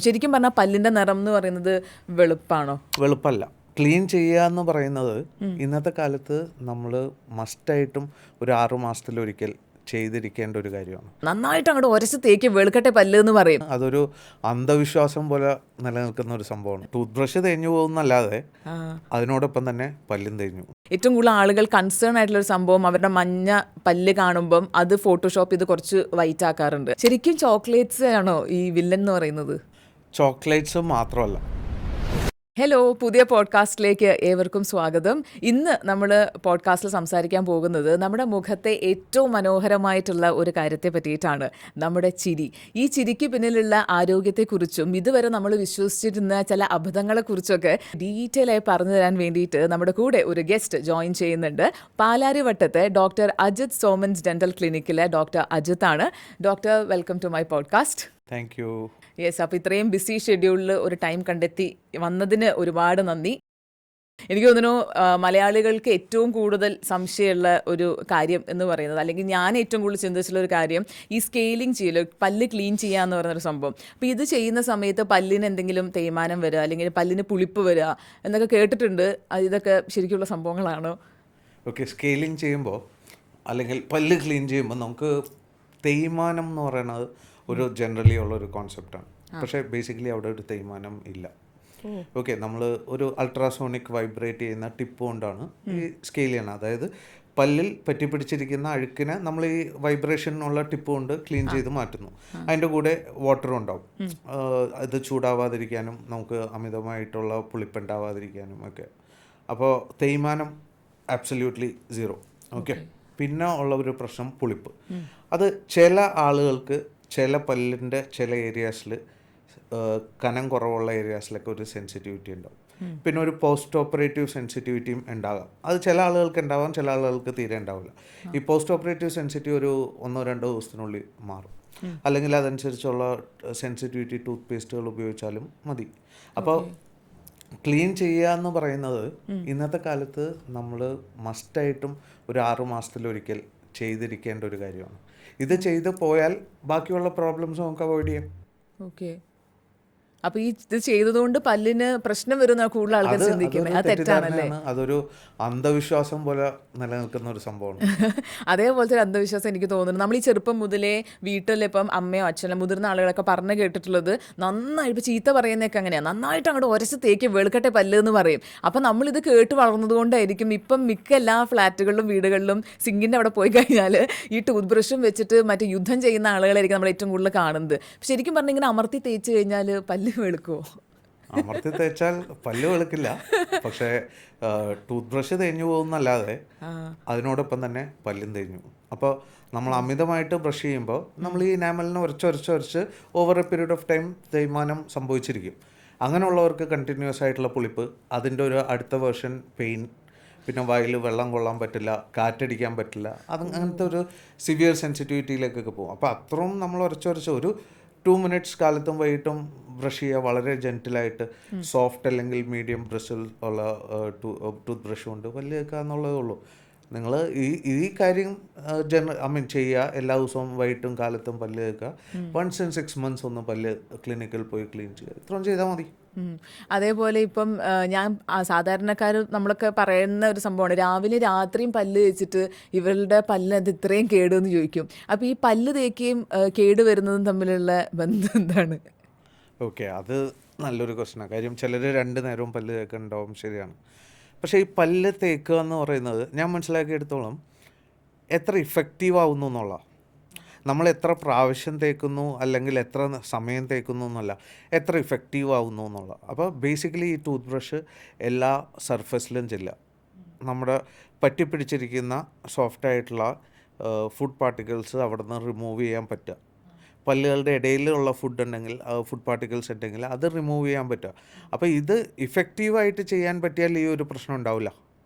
ശരിക്കും പറഞ്ഞാൽ പല്ലിന്റെ നിറം എന്ന് പറയുന്നത് വെളുപ്പാണോ? വെളുപ്പല്ല. ക്ലീൻ ചെയ്യുക എന്ന് പറയുന്നത് ഇന്നത്തെ കാലത്ത് നമ്മൾ മസ്റ്റായിട്ടും ഒരു 6 മാസത്തിലൊരിക്കൽ ചെയ്തിരിക്കേണ്ട ഒരു കാര്യമാണ്. നന്നായിട്ട് അങ്ങോട്ട് ഒരച്ച് തേക്ക് വെളുക്കട്ടെ പല്ല് എന്ന് പറയും. അതൊരു അന്ധവിശ്വാസം പോലെ നിലനിൽക്കുന്ന ഒരു സംഭവമാണ്. ടൂത്ത് ബ്രഷ് തേഞ്ഞു പോകുന്നല്ലാതെ അതിനോടൊപ്പം തന്നെ പല്ലും തേഞ്ഞു. ഏറ്റവും കൂടുതൽ ആളുകൾ കൺസേൺ ആയിട്ടുള്ള ഒരു സംഭവം അവരുടെ മഞ്ഞ പല്ല് കാണുമ്പം അത് ഫോട്ടോഷോപ്പ് ചെയ്ത് കുറച്ച് വൈറ്റ് ആക്കാറുണ്ട്. ശരിക്കും ചോക്ലേറ്റ്സ് ആണോ ഈ വില്ലൻ എന്ന് പറയുന്നത്? ചോക്ലേറ്റ്സ് മാത്രമല്ല. ഹലോ, പുതിയ പോഡ്കാസ്റ്റിലേക്ക് ഏവർക്കും സ്വാഗതം. ഇന്ന് നമ്മൾ പോഡ്കാസ്റ്റിൽ സംസാരിക്കാൻ പോകുന്നത് നമ്മുടെ മുഖത്തെ ഏറ്റവും മനോഹരമായിട്ടുള്ള ഒരു കാര്യത്തെ പറ്റിയിട്ടാണ്, നമ്മുടെ ചിരി. ഈ ചിരിക്ക് പിന്നിലുള്ള ആരോഗ്യത്തെക്കുറിച്ചും ഇതുവരെ നമ്മൾ വിശ്വസിച്ചിരുന്ന ചില അബദ്ധങ്ങളെക്കുറിച്ചൊക്കെ ഡീറ്റെയിൽ ആയി പറഞ്ഞു തരാൻ വേണ്ടിയിട്ട് നമ്മുടെ കൂടെ ഒരു ഗസ്റ്റ് ജോയിൻ ചെയ്യുന്നുണ്ട്. പാലാരിവട്ടത്തെ ഡോക്ടർ അജിത് സോമൻസ് ഡെന്റൽ ക്ലിനിക്കിലെ ഡോക്ടർ അജിത്താണ്. Doctor, welcome to my podcast. Thank you. Yes, അപ്പോൾ ഇത്രയും ബിസി ഷെഡ്യൂളിൽ ഒരു ടൈം കണ്ടെത്തി വന്നതിന് ഒരുപാട് നന്ദി. എനിക്ക് തോന്നുന്നു മലയാളികൾക്ക് ഏറ്റവും കൂടുതൽ സംശയമുള്ള ഒരു കാര്യം എന്ന് പറയുന്നത്, അല്ലെങ്കിൽ ഞാൻ ഏറ്റവും കൂടുതൽ ചിന്തിച്ചിട്ടുള്ള ഒരു കാര്യം, ഈ സ്കെയിലിംഗ് ചെയ്യല്, പല്ല് ക്ലീൻ ചെയ്യുക എന്ന് പറയുന്നൊരു സംഭവം. അപ്പോൾ ഇത് ചെയ്യുന്ന സമയത്ത് പല്ലിന് എന്തെങ്കിലും തേയ്മാനം വരിക, അല്ലെങ്കിൽ പല്ലിന് പുളിപ്പ് വരിക എന്നൊക്കെ കേട്ടിട്ടുണ്ട്. ഇതൊക്കെ ശരിക്കുള്ള സംഭവങ്ങളാണോ? ഓക്കെ, സ്കെയിലിംഗ് ചെയ്യുമ്പോൾ അല്ലെങ്കിൽ പല്ല് ക്ലീൻ ചെയ്യുമ്പോൾ നമുക്ക് തേയ്മാനം എന്ന് പറയുന്നത് ഒരു ജനറലി ഉള്ളൊരു കോൺസെപ്റ്റാണ്. പക്ഷേ ബേസിക്കലി അവിടെ ഒരു തേയ്മാനം ഇല്ല. ഓക്കെ, നമ്മൾ ഒരു അൾട്രാസോണിക് വൈബ്രേറ്റ് ചെയ്യുന്ന ടിപ്പ് കൊണ്ടാണ് ഈ സ്കെയിൽ ചെയ്യണം. അതായത് പല്ലിൽ പറ്റിപ്പിടിച്ചിരിക്കുന്ന അഴുക്കിനെ നമ്മൾ ഈ വൈബ്രേഷനുള്ള ടിപ്പ് കൊണ്ട് ക്ലീൻ ചെയ്ത് മാറ്റുന്നു. അതിൻ്റെ കൂടെ വാട്ടറും ഉണ്ടാവും. ഇത് ചൂടാവാതിരിക്കാനും നമുക്ക് അമിതമായിട്ടുള്ള പുളിപ്പുണ്ടാവാതിരിക്കാനും ഒക്കെ. അപ്പോൾ തേയ്മാനം ആബ്സല്യൂട്ട്ലി സീറോ. ഓക്കെ, പിന്നെ ഉള്ള ഒരു പ്രശ്നം പുളിപ്പ്. അത് ചില ആളുകൾക്ക് ചില പല്ലിൻ്റെ ചില ഏരിയാസിൽ കനം കുറവുള്ള ഏരിയാസിലൊക്കെ ഒരു സെൻസിറ്റിവിറ്റി ഉണ്ടാവും. പിന്നെ ഒരു പോസ്റ്റ് ഓപ്പറേറ്റീവ് സെൻസിറ്റിവിറ്റിയും ഉണ്ടാകാം. അത് ചില ആളുകൾക്ക് ഉണ്ടാവാം, ചില ആളുകൾക്ക് തീരെ ഉണ്ടാവില്ല. ഈ പോസ്റ്റ് ഓപ്പറേറ്റീവ് സെൻസിറ്റീവ് ഒരു 1-2 ദിവസത്തിനുള്ളിൽ മാറും. അല്ലെങ്കിൽ അതനുസരിച്ചുള്ള സെൻസിറ്റിവിറ്റി ടൂത്ത് പേസ്റ്റുകൾ ഉപയോഗിച്ചാലും മതി. അപ്പോൾ ക്ലീൻ ചെയ്യുക എന്ന് പറയുന്നത് ഇന്നത്തെ കാലത്ത് നമ്മൾ മസ്റ്റായിട്ടും ഒരു 6 മാസത്തിലൊരിക്കൽ ചെയ്തിരിക്കേണ്ട ഒരു കാര്യമാണ്. ഇത് ചെയ്ത് പോയാൽ ബാക്കിയുള്ള പ്രോബ്ലംസ് നമുക്ക് അവോയ്ഡ് ചെയ്യാം. ഓക്കെ, അപ്പൊ ഈ ഇത് ചെയ്തതുകൊണ്ട് പല്ലിന് പ്രശ്നം വരുന്ന കൂടുതൽ ആൾക്കാർ ചിന്തിക്കുന്നത് അത് തെറ്റാണല്ലേ? അതൊരു അന്ധവിശ്വാസം പോലെ നിലനിൽക്കുന്ന ഒരു സംഭവമാണ്. അതേപോലത്തെ ഒരു അന്ധവിശ്വാസം എനിക്ക് തോന്നുന്നു. നമ്മൾ ഈ ചെറുപ്പം മുതലേ വീട്ടിലിപ്പം അമ്മയോ അച്ഛനോ മുതിർന്ന ആളുകളൊക്കെ പറഞ്ഞു കേട്ടിട്ടുള്ളത്, നന്നായി ഇപ്പം ചീത്ത പറയുന്നതൊക്കെ അങ്ങനെയാണ്, നന്നായിട്ട് അങ്ങോട്ട് ഒരച്ച് തേക്ക് വെളുക്കട്ടെ പല്ല് എന്ന് പറയും. അപ്പം നമ്മളിത് കേട്ട് വളർന്നത് കൊണ്ടായിരിക്കും ഇപ്പം മിക്ക എല്ലാ ഫ്ലാറ്റുകളിലും വീടുകളിലും സിങ്കിൻ്റെ അവിടെ പോയി കഴിഞ്ഞാൽ ഈ ടൂത്ത് ബ്രഷും വെച്ചിട്ട് മറ്റേ യുദ്ധം ചെയ്യുന്ന ആളുകളായിരിക്കും നമ്മൾ ഏറ്റവും കൂടുതൽ കാണുന്നത്. ശരിക്കും പറഞ്ഞാൽ ഇങ്ങനെ അമർത്തി തേച്ച് കഴിഞ്ഞാൽ പല്ല് വെളുക്കുമോ? അമർത്തി തേച്ചാൽ പല്ല് വെളുക്കില്ല, പക്ഷേ ടൂത്ത് ബ്രഷ് തേഞ്ഞു പോകുന്നല്ലാതെ അതിനോടൊപ്പം തന്നെ പല്ലും തേഞ്ഞു. അപ്പോൾ നമ്മൾ അമിതമായിട്ട് ബ്രഷ് ചെയ്യുമ്പോൾ നമ്മൾ ഈ എനാമലിനെ ഉരച്ച് over A period of time തേയ്മാനം സംഭവിച്ചിരിക്കും. അങ്ങനെയുള്ളവർക്ക് കണ്ടിന്യൂസ് ആയിട്ടുള്ള പുളിപ്പ്, അതിൻ്റെ ഒരു അടുത്ത വേർഷൻ പെയിൻ, പിന്നെ വായിൽ വെള്ളം കൊള്ളാൻ പറ്റില്ല, കാറ്റടിക്കാൻ പറ്റില്ല, അങ്ങനത്തെ ഒരു സിവിയർ സെൻസിറ്റിവിറ്റിയിലേക്കൊക്കെ പോകും. അപ്പോൾ അത്രയും നമ്മൾ ഉരച്ച് ഒരു 2 മിനിറ്റ്സ് കാലത്തും വൈകിട്ടും ബ്രഷ് ചെയ്യുക. വളരെ ജെൻറ്റിലായിട്ട് സോഫ്റ്റ് അല്ലെങ്കിൽ മീഡിയം ബ്രഷിൽ ഉള്ള ടൂത്ത് ബ്രഷ് കൊണ്ട് പല്ല് കേൾക്കുക എന്നുള്ളതേ ഉള്ളൂ. നിങ്ങൾ ഈ കാര്യം ചെയ്യുക. എല്ലാ ദിവസവും വൈകിട്ടും കാലത്തും പല്ല് കേൾക്കുക. 1 in 6 months ഒന്ന് പല്ല് ക്ലിനിക്കിൽ പോയി ക്ലീൻ ചെയ്യുക. ഇത്രയും ചെയ്താൽ മതി. അതേപോലെ ഇപ്പം ഞാൻ സാധാരണക്കാർ നമ്മളൊക്കെ പറയുന്ന ഒരു സംഭവമാണ്, രാവിലെ രാത്രിയും പല്ല് തേച്ചിട്ട് ഇവരുടെ പല്ലിന് അത് ഇത്രയും കേടെന്ന് ചോദിക്കും. അപ്പോൾ ഈ പല്ല് തേക്കുകയും കേട് വരുന്നതും തമ്മിലുള്ള ബന്ധം എന്താണ്? ഓക്കെ, അത് നല്ലൊരു ക്വസ്റ്റ്യനാണ്. കാര്യം ചിലർ 2 നേരവും പല്ല് തേക്കുന്നുണ്ടാവും, ശരിയാണ്. പക്ഷേ ഈ പല്ല് തേക്കുക എന്ന് പറയുന്നത് ഞാൻ മനസ്സിലാക്കിയെടുത്തോളം എത്ര ഇഫക്റ്റീവ് ആവുന്നു എന്നുള്ള, നമ്മൾ എത്ര പ്രാവശ്യം തേക്കുന്നു അല്ലെങ്കിൽ എത്ര സമയം തേക്കുന്നു എന്നല്ല, എത്ര ഇഫക്റ്റീവ് ആവുന്നു എന്നുള്ള. അപ്പോൾ ബേസിക്കലി ഈ ടൂത്ത് ബ്രഷ് എല്ലാ സർഫസിലും ചെല്ലുക. നമ്മുടെ പറ്റിപ്പിടിച്ചിരിക്കുന്ന സോഫ്റ്റായിട്ടുള്ള ഫുഡ് പാർട്ടിക്കിൾസ് അവിടെ നിന്ന് റിമൂവ് ചെയ്യാൻ പറ്റുക. പല്ലുകളുടെ ഇടയിലുള്ള ഫുഡ് ഉണ്ടെങ്കിൽ, ഫുഡ് പാർട്ടിക്കിൾസ് ഉണ്ടെങ്കിൽ അത് റിമൂവ് ചെയ്യാൻ പറ്റുക. അപ്പോൾ ഇത് ഇഫക്റ്റീവായിട്ട് ചെയ്യാൻ പറ്റിയാൽ ഈ ഒരു പ്രശ്നം ഉണ്ടാവില്ല.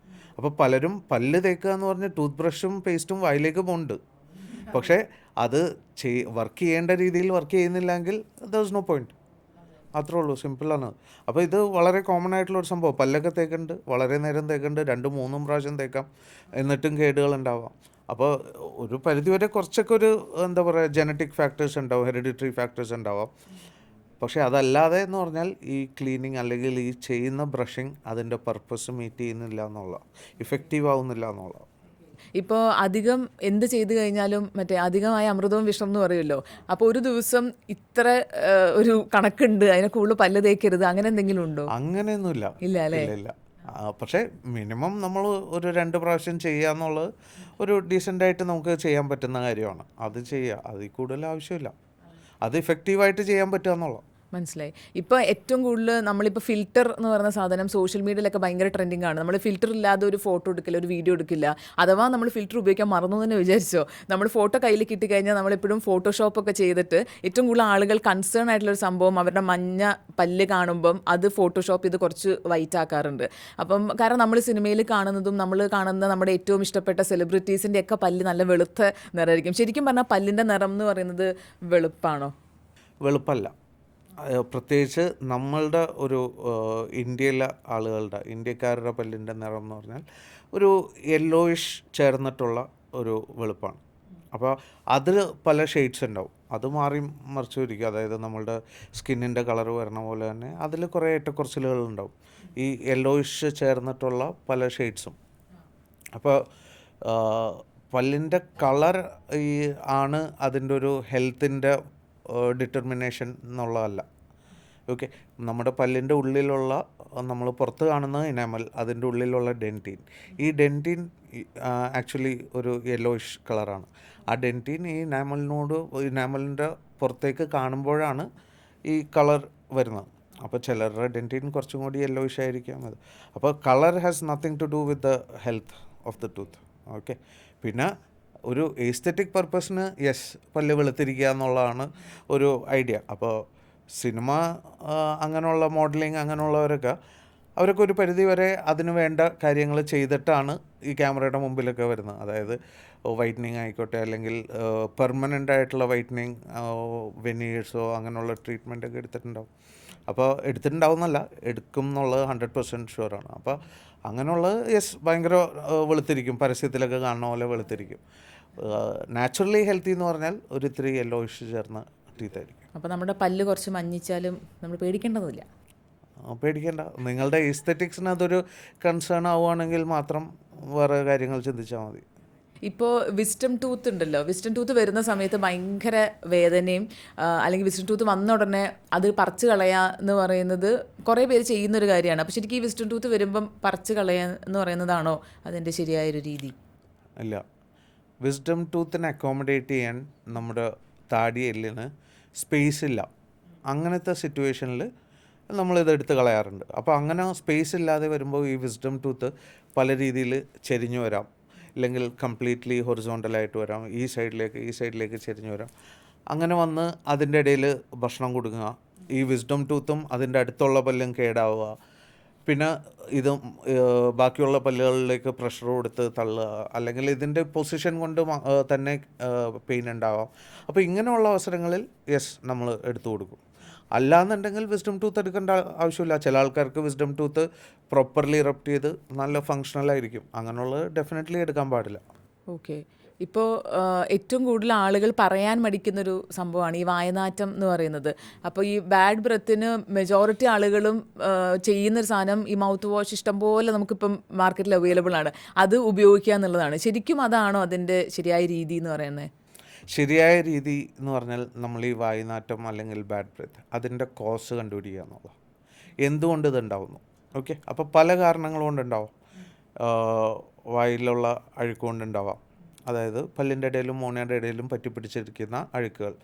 അപ്പോൾ പലരും പല്ല് തേക്കുക എന്ന് പറഞ്ഞ് ടൂത്ത് ബ്രഷും പേസ്റ്റും വായിലേക്ക് പോകുന്നുണ്ട്, പക്ഷേ അത് വർക്ക് ചെയ്യേണ്ട രീതിയിൽ വർക്ക് ചെയ്യുന്നില്ലെങ്കിൽ ദർ ഇസ് നോ പോയിൻറ്റ്. അത്രേ ഉള്ളൂ, സിമ്പിളാണ്. അപ്പോൾ ഇത് വളരെ കോമൺ ആയിട്ടുള്ളൊരു സംഭവം. പല്ലൊക്കെ തേക്കുന്നുണ്ട്, വളരെ നേരം തേക്കുന്നുണ്ട്, 2-3 പ്രാവശ്യം തേക്കാം, എന്നിട്ടും കേടുകൾ ഉണ്ടാവാം. അപ്പോൾ ഒരു പരിധിവരെ കുറച്ചൊക്കെ ഒരു എന്താ പറയുക ജനറ്റിക് ഫാക്ടേഴ്സ് ഉണ്ടാവും, ഹെറിഡിറ്ററി ഫാക്ടേഴ്സ് ഉണ്ടാവാം. പക്ഷേ അതല്ലാതെ എന്ന് പറഞ്ഞാൽ ഈ ക്ലീനിങ് അല്ലെങ്കിൽ ഈ ചെയ്യുന്ന ബ്രഷിങ് അതിൻ്റെ പർപ്പസ് മീറ്റ് ചെയ്യുന്നില്ല എന്നുള്ള, ഇഫക്റ്റീവ് ആവുന്നില്ല എന്നുള്ള. ഇപ്പോൾ അധികം എന്ത് ചെയ്തു കഴിഞ്ഞാലും മറ്റേ അധികമായ അമൃതവും വിഷം എന്ന് പറയുമല്ലോ. അപ്പോൾ ഒരു ദിവസം ഇത്ര ഒരു കണക്കുണ്ട്, അതിനെ കൂടുതൽ പല്ല് തേക്കരുത്, അങ്ങനെ എന്തെങ്കിലും ഉണ്ടോ? അങ്ങനെയൊന്നുമില്ല. ഇല്ല അല്ലേ? ഇല്ല ഇല്ല. പക്ഷേ മിനിമം നമ്മൾ ഒരു 2 പ്രാവശ്യം ചെയ്യുക എന്നുള്ളത് ഒരു ഡീസൻ്റായിട്ട് നമുക്ക് ചെയ്യാൻ പറ്റുന്ന കാര്യമാണ്. അത് ചെയ്യുക, അതിൽ കൂടുതൽ ആവശ്യമില്ല. അത് ഇഫക്റ്റീവായിട്ട് ചെയ്യാൻ പറ്റുക എന്നുള്ളത്. മനസ്സിലായി. ഇപ്പോൾ ഏറ്റവും കൂടുതൽ നമ്മളിപ്പോൾ ഫിൽറ്റർ എന്ന് പറയുന്ന സാധനം സോഷ്യൽ മീഡിയയിലൊക്കെ ഭയങ്കര ട്രെൻഡിങ് ആണ്. നമ്മൾ ഫിൽറ്റർ ഇല്ലാതെ ഒരു ഫോട്ടോ എടുക്കില്ല, ഒരു വീഡിയോ എടുക്കില്ല. അഥവാ നമ്മൾ ഫിൽറ്റർ ഉപയോഗിക്കാൻ മറന്നു തന്നെ വിചാരിച്ചോ, നമ്മൾ ഫോട്ടോ കയ്യിൽ കിട്ടിക്കഴിഞ്ഞാൽ നമ്മളെപ്പോഴും ഫോട്ടോഷോപ്പൊക്കെ ചെയ്തിട്ട് ഏറ്റവും കൂടുതൽ ആളുകൾ കൺസേൺ ആയിട്ടുള്ളൊരു സംഭവം അവരുടെ മഞ്ഞ പല്ല് കാണുമ്പം അത് ഫോട്ടോഷോപ്പ് ചെയ്ത് കുറച്ച് വൈറ്റ് ആക്കാറുണ്ട്. അപ്പം കാരണം നമ്മൾ സിനിമയിൽ കാണുന്നതും നമ്മൾ കാണുന്ന നമ്മുടെ ഏറ്റവും ഇഷ്ടപ്പെട്ട സെലിബ്രിറ്റീസിൻ്റെ ഒക്കെ പല്ല് നല്ല വെളുത്ത നിറമായിരിക്കും. ശരിക്കും പറഞ്ഞാൽ പല്ലിൻ്റെ നിറം എന്ന് പറയുന്നത് വെളുപ്പാണോ? വെളുപ്പല്ല. പ്രത്യേകിച്ച് നമ്മളുടെ ഒരു ഇന്ത്യയിലെ ഇന്ത്യക്കാരുടെ പല്ലിൻ്റെ നിറം എന്ന് പറഞ്ഞാൽ ഒരു യെല്ലോയിഷ് ചേർന്നിട്ടുള്ള ഒരു വെളുപ്പാണ്. അപ്പോൾ അതിൽ പല ഷെയ്ഡ്സ് ഉണ്ടാവും. അത് മാറി മറിച്ചും ഇരിക്കും. അതായത് നമ്മളുടെ സ്കിന്നിൻ്റെ കളർ വരണ പോലെ തന്നെ അതിൽ കുറേ ഏറ്റക്കുറച്ചിലുകളുണ്ടാവും, ഈ യെല്ലോയിഷ് ചേർന്നിട്ടുള്ള പല ഷെയ്ഡ്സും. അപ്പോൾ പല്ലിൻ്റെ കളർ ഈ ആണ് അതിൻ്റെ ഒരു ഹെൽത്തിൻ്റെ ഡിറ്റർമിനേഷൻ എന്നുള്ളതല്ല. ഓക്കെ, നമ്മുടെ പല്ലിൻ്റെ ഉള്ളിലുള്ള നമ്മൾ പുറത്ത് കാണുന്ന ഇനാമൽ, അതിൻ്റെ ഉള്ളിലുള്ള ഡെൻറ്റിൻ, ഈ ഡെൻറ്റിൻ ആക്ച്വലി ഒരു യെല്ലോയിഷ് കളറാണ്. ആ ഡെൻറ്റിൻ ഈ ഇനാമലിൻ്റെ പുറത്തേക്ക് കാണുമ്പോഴാണ് ഈ കളർ വരുന്നത്. അപ്പോൾ ചിലരുടെ ഡെൻറ്റിൻ കുറച്ചും കൂടി യെല്ലോയിഷ് ആയിരിക്കാം അത്. അപ്പോൾ colour has nothing to do with the health of the tooth. Okay, പിന്നെ ഒരു എസ്തെറ്റിക് പർപ്പസിന് പല്ല് വെളുത്തിരിക്കുക എന്നുള്ളതാണ് ഒരു ഐഡിയ. അപ്പോൾ സിനിമ അങ്ങനെയുള്ള മോഡലിംഗ് അങ്ങനെയുള്ളവരൊക്കെ ഒരു പരിധി വരെ അതിന് വേണ്ട കാര്യങ്ങൾ ചെയ്തിട്ടാണ് ഈ ക്യാമറയുടെ മുമ്പിലൊക്കെ വരുന്നത്. അതായത് വൈറ്റനിങ് ആയിക്കോട്ടെ, അല്ലെങ്കിൽ പെർമനൻ്റ് ആയിട്ടുള്ള വൈറ്റനിങ്, വെനീഴ്സോ അങ്ങനെയുള്ള ട്രീറ്റ്മെൻറ്റൊക്കെ എടുത്തിട്ടുണ്ടാവും. അപ്പോൾ എടുത്തിട്ടുണ്ടാവുന്നല്ല, എടുക്കും എന്നുള്ളത് 100% ഷുവറാണ്. അപ്പോൾ അങ്ങനെയുള്ളത് ഭയങ്കര വെളുത്തിരിക്കും, പരസ്യത്തിലൊക്കെ കാണുന്ന പോലെ വെളുത്തിരിക്കും. നാച്ചുറലി ഹെൽത്തി എന്ന് പറഞ്ഞാൽ ഒരു ഇത്തിരി യെല്ലോയിഷ് ചേർന്ന ടീത്തായിരിക്കും. അപ്പോൾ നമ്മുടെ പല്ല് കുറച്ച് മഞ്ഞിച്ചാലും നമ്മൾ പേടിക്കേണ്ടതില്ല. പേടിക്കേണ്ട. നിങ്ങളുടെ എസ്തെറ്റിക്സിന് അതൊരു കൺസേൺ ആവുകയാണെങ്കിൽ മാത്രം വേറെ കാര്യങ്ങൾ ചിന്തിച്ചാൽ മതി. ഇപ്പോൾ വിസ്റ്റം ടൂത്ത് ഉണ്ടല്ലോ, വിസ്റ്റം ടൂത്ത് വരുന്ന സമയത്ത് ഭയങ്കര വേദനയും, അല്ലെങ്കിൽ വിസ്റ്റം ടൂത്ത് വന്ന ഉടനെ അത് പറിച്ച് കളയുക എന്ന് പറയുന്നത് കുറേ പേര് ചെയ്യുന്നൊരു കാര്യമാണ്. അപ്പോൾ ശരിക്കും ഈ വിസ്റ്റം ടൂത്ത് വരുമ്പം പറിച്ച് കളയുക എന്ന് പറയുന്നതാണോ അതിൻ്റെ ശരിയായൊരു രീതി? ഇല്ല, വിസ്ഡം ടൂത്തിനെ അക്കോമഡേറ്റ് ചെയ്യാൻ നമ്മുടെ താടി എല്ലിന് സ്പേസ് ഇല്ല. അങ്ങനത്തെ സിറ്റുവേഷനിൽ നമ്മളിത് എടുത്ത് കളയാറുണ്ട്. അപ്പോൾ അങ്ങനെ സ്പേസ് ഇല്ലാതെ വരുമ്പോൾ ഈ വിസ്ഡം ടൂത്ത് പല രീതിയിൽ ചെരിഞ്ഞു വരാം, അല്ലെങ്കിൽ കംപ്ലീറ്റ്ലി ഹൊറിസോണ്ടലായിട്ട് വരാം, ഈ സൈഡിലേക്ക് ചെരിഞ്ഞു വരാം. അങ്ങനെ വന്ന് അതിൻ്റെ ഇടയിൽ ഭക്ഷണം കൊടുക്കുക, ഈ വിസ്ഡം ടൂത്തും അതിൻ്റെ അടുത്തുള്ള പല്ലും കേടാവുക, പിന്നെ ഇതും ബാക്കിയുള്ള പല്ലുകളിലേക്ക് പ്രഷർ കൊടുത്ത് തള്ളുക, അല്ലെങ്കിൽ ഇതിൻ്റെ പൊസിഷൻ കൊണ്ട് തന്നെ പെയിൻ ഉണ്ടാവാം. അപ്പോൾ ഇങ്ങനെയുള്ള അവസരങ്ങളിൽ നമ്മൾ എടുത്തു കൊടുക്കും. അല്ലാന്നുണ്ടെങ്കിൽ വിസ്ഡം ടൂത്ത് എടുക്കേണ്ട ആവശ്യമില്ല. ചില ആൾക്കാർക്ക് വിസ്ഡം ടൂത്ത് പ്രോപ്പർലി ഇറപ്റ്റ് ചെയ്ത് നല്ല ഫങ്ഷണലായിരിക്കും, അങ്ങനെയുള്ളത് ഡെഫിനറ്റ്ലി എടുക്കാൻ പാടില്ല. ഓക്കെ. ഇപ്പോൾ ഏറ്റവും കൂടുതൽ ആളുകൾ പറയാൻ മടിക്കുന്നൊരു സംഭവമാണ് ഈ വായനാറ്റം എന്ന് പറയുന്നത്. അപ്പോൾ ഈ ബാഡ് ബ്രെത്തിന് മെജോറിറ്റി ആളുകളും ചെയ്യുന്നൊരു സാധനം ഈ മൗത്ത് വാഷ് ഇഷ്ടംപോലെ നമുക്കിപ്പം മാർക്കറ്റിൽ അവൈലബിൾ ആണ്, അത് ഉപയോഗിക്കുക എന്നുള്ളതാണ്. ശരിക്കും അതാണോ അതിൻ്റെ ശരിയായ രീതി എന്ന് പറയുന്നത്? ശരിയായ രീതി എന്ന് പറഞ്ഞാൽ നമ്മൾ ഈ വായുനാറ്റം അല്ലെങ്കിൽ ബാഡ് ബ്രെത്ത് അതിൻ്റെ കോസ് കണ്ടുപിടിക്കുക എന്നുള്ളത്. എന്തുകൊണ്ട് ഇതുണ്ടാവുന്നു? ഓക്കെ, അപ്പോൾ പല കാരണങ്ങൾ കൊണ്ടുണ്ടാവും. വായിലുള്ള അഴുക്ക് കൊണ്ടുണ്ടാവാം, അതായത് പല്ലിൻ്റെ ഇടയിലും മോണയുടെ ഇടയിലും പറ്റിപ്പിടിച്ചിരിക്കുന്ന അഴുക്കുകൾ,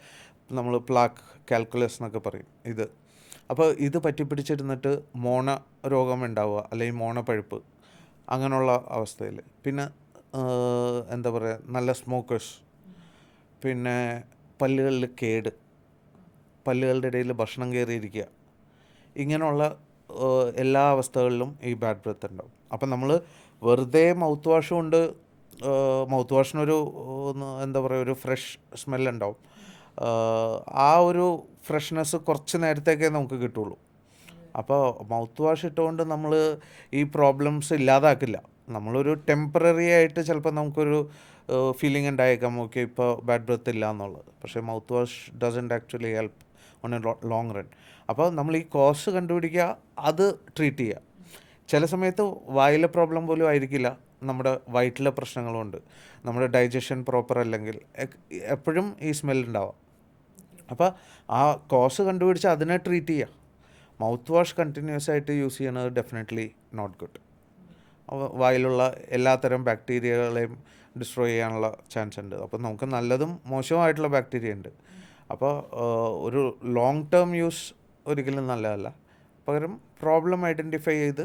നമ്മൾ പ്ലാക്ക് കാൽക്കുലസ് എന്നൊക്കെ പറയും ഇത്. അപ്പോൾ ഇത് പറ്റിപ്പിടിച്ചിരുന്നിട്ട് മോണ രോഗം ഉണ്ടാവുക, അല്ലെങ്കിൽ മോണപ്പഴുപ്പ്, അങ്ങനെയുള്ള അവസ്ഥയിൽ. പിന്നെ എന്താ പറയുക, നല്ല സ്മോക്കേഴ്സ്, പിന്നെ പല്ലുകളിൽ കേട്, പല്ലുകളുടെ ഇടയിൽ ഭക്ഷണം കയറിയിരിക്കുക, ഇങ്ങനെയുള്ള എല്ലാ അവസ്ഥകളിലും ഈ ബാഡ് ബ്രെത്ത് ഉണ്ടാവും. അപ്പം നമ്മൾ വെറുതെ മൗത്ത് വാഷ് കൊണ്ട്, മൗത്ത് വാഷിനൊരു എന്താ പറയുക, ഒരു ഫ്രഷ് സ്മെല്ലുണ്ടാവും. ആ ഒരു ഫ്രഷ്നെസ് കുറച്ച് നേരത്തേക്കേ നമുക്ക് കിട്ടുള്ളൂ. അപ്പോൾ മൗത്ത് വാഷ് ഇട്ടുകൊണ്ട് നമ്മൾ ഈ പ്രോബ്ലംസ് ഇല്ലാതാക്കില്ല. നമ്മളൊരു ടെമ്പററി ആയിട്ട് ചിലപ്പോൾ നമുക്കൊരു ഫീലിംഗ് ഉണ്ടായേക്കാം, ഓക്കെ ഇപ്പോൾ ബാഡ് ബ്രെത്ത് ഇല്ല എന്നുള്ളത്. പക്ഷേ mouth wash doesn't actually help on A long run. അപ്പോൾ നമ്മൾ ഈ കോസ് കണ്ടുപിടിക്കുക, അത് ട്രീറ്റ് ചെയ്യുക. ചില സമയത്ത് വായിലെ പ്രോബ്ലം പോലും ആയിരിക്കില്ല, നമ്മുടെ വയറ്റിലെ പ്രശ്നങ്ങളുണ്ട്, നമ്മുടെ ഡൈജഷൻ പ്രോപ്പർ അല്ലെങ്കിൽ എപ്പോഴും ഈ സ്മെൽ ഉണ്ടാവാം. അപ്പോൾ ആ കോസ് കണ്ടുപിടിച്ച് അതിനെ ട്രീറ്റ് ചെയ്യുക. മൗത്ത് വാഷ് കണ്ടിന്യൂസ് ആയിട്ട് യൂസ് ചെയ്യണത് ഡെഫിനറ്റ്ലി നോട്ട് ഗുഡ്. വായിലുള്ള എല്ലാത്തരം ബാക്ടീരിയകളെയും ഡിസ്ട്രോയ് ചെയ്യാനുള്ള ചാൻസ് ഉണ്ട്. അപ്പോൾ നമുക്ക് നല്ലതും മോശമായിട്ടുള്ള ബാക്ടീരിയ ഉണ്ട്. അപ്പോൾ ഒരു ലോങ് ടേം യൂസ് ഒരിക്കലും നല്ലതല്ല. പകരം പ്രോബ്ലം ഐഡൻറ്റിഫൈ ചെയ്ത്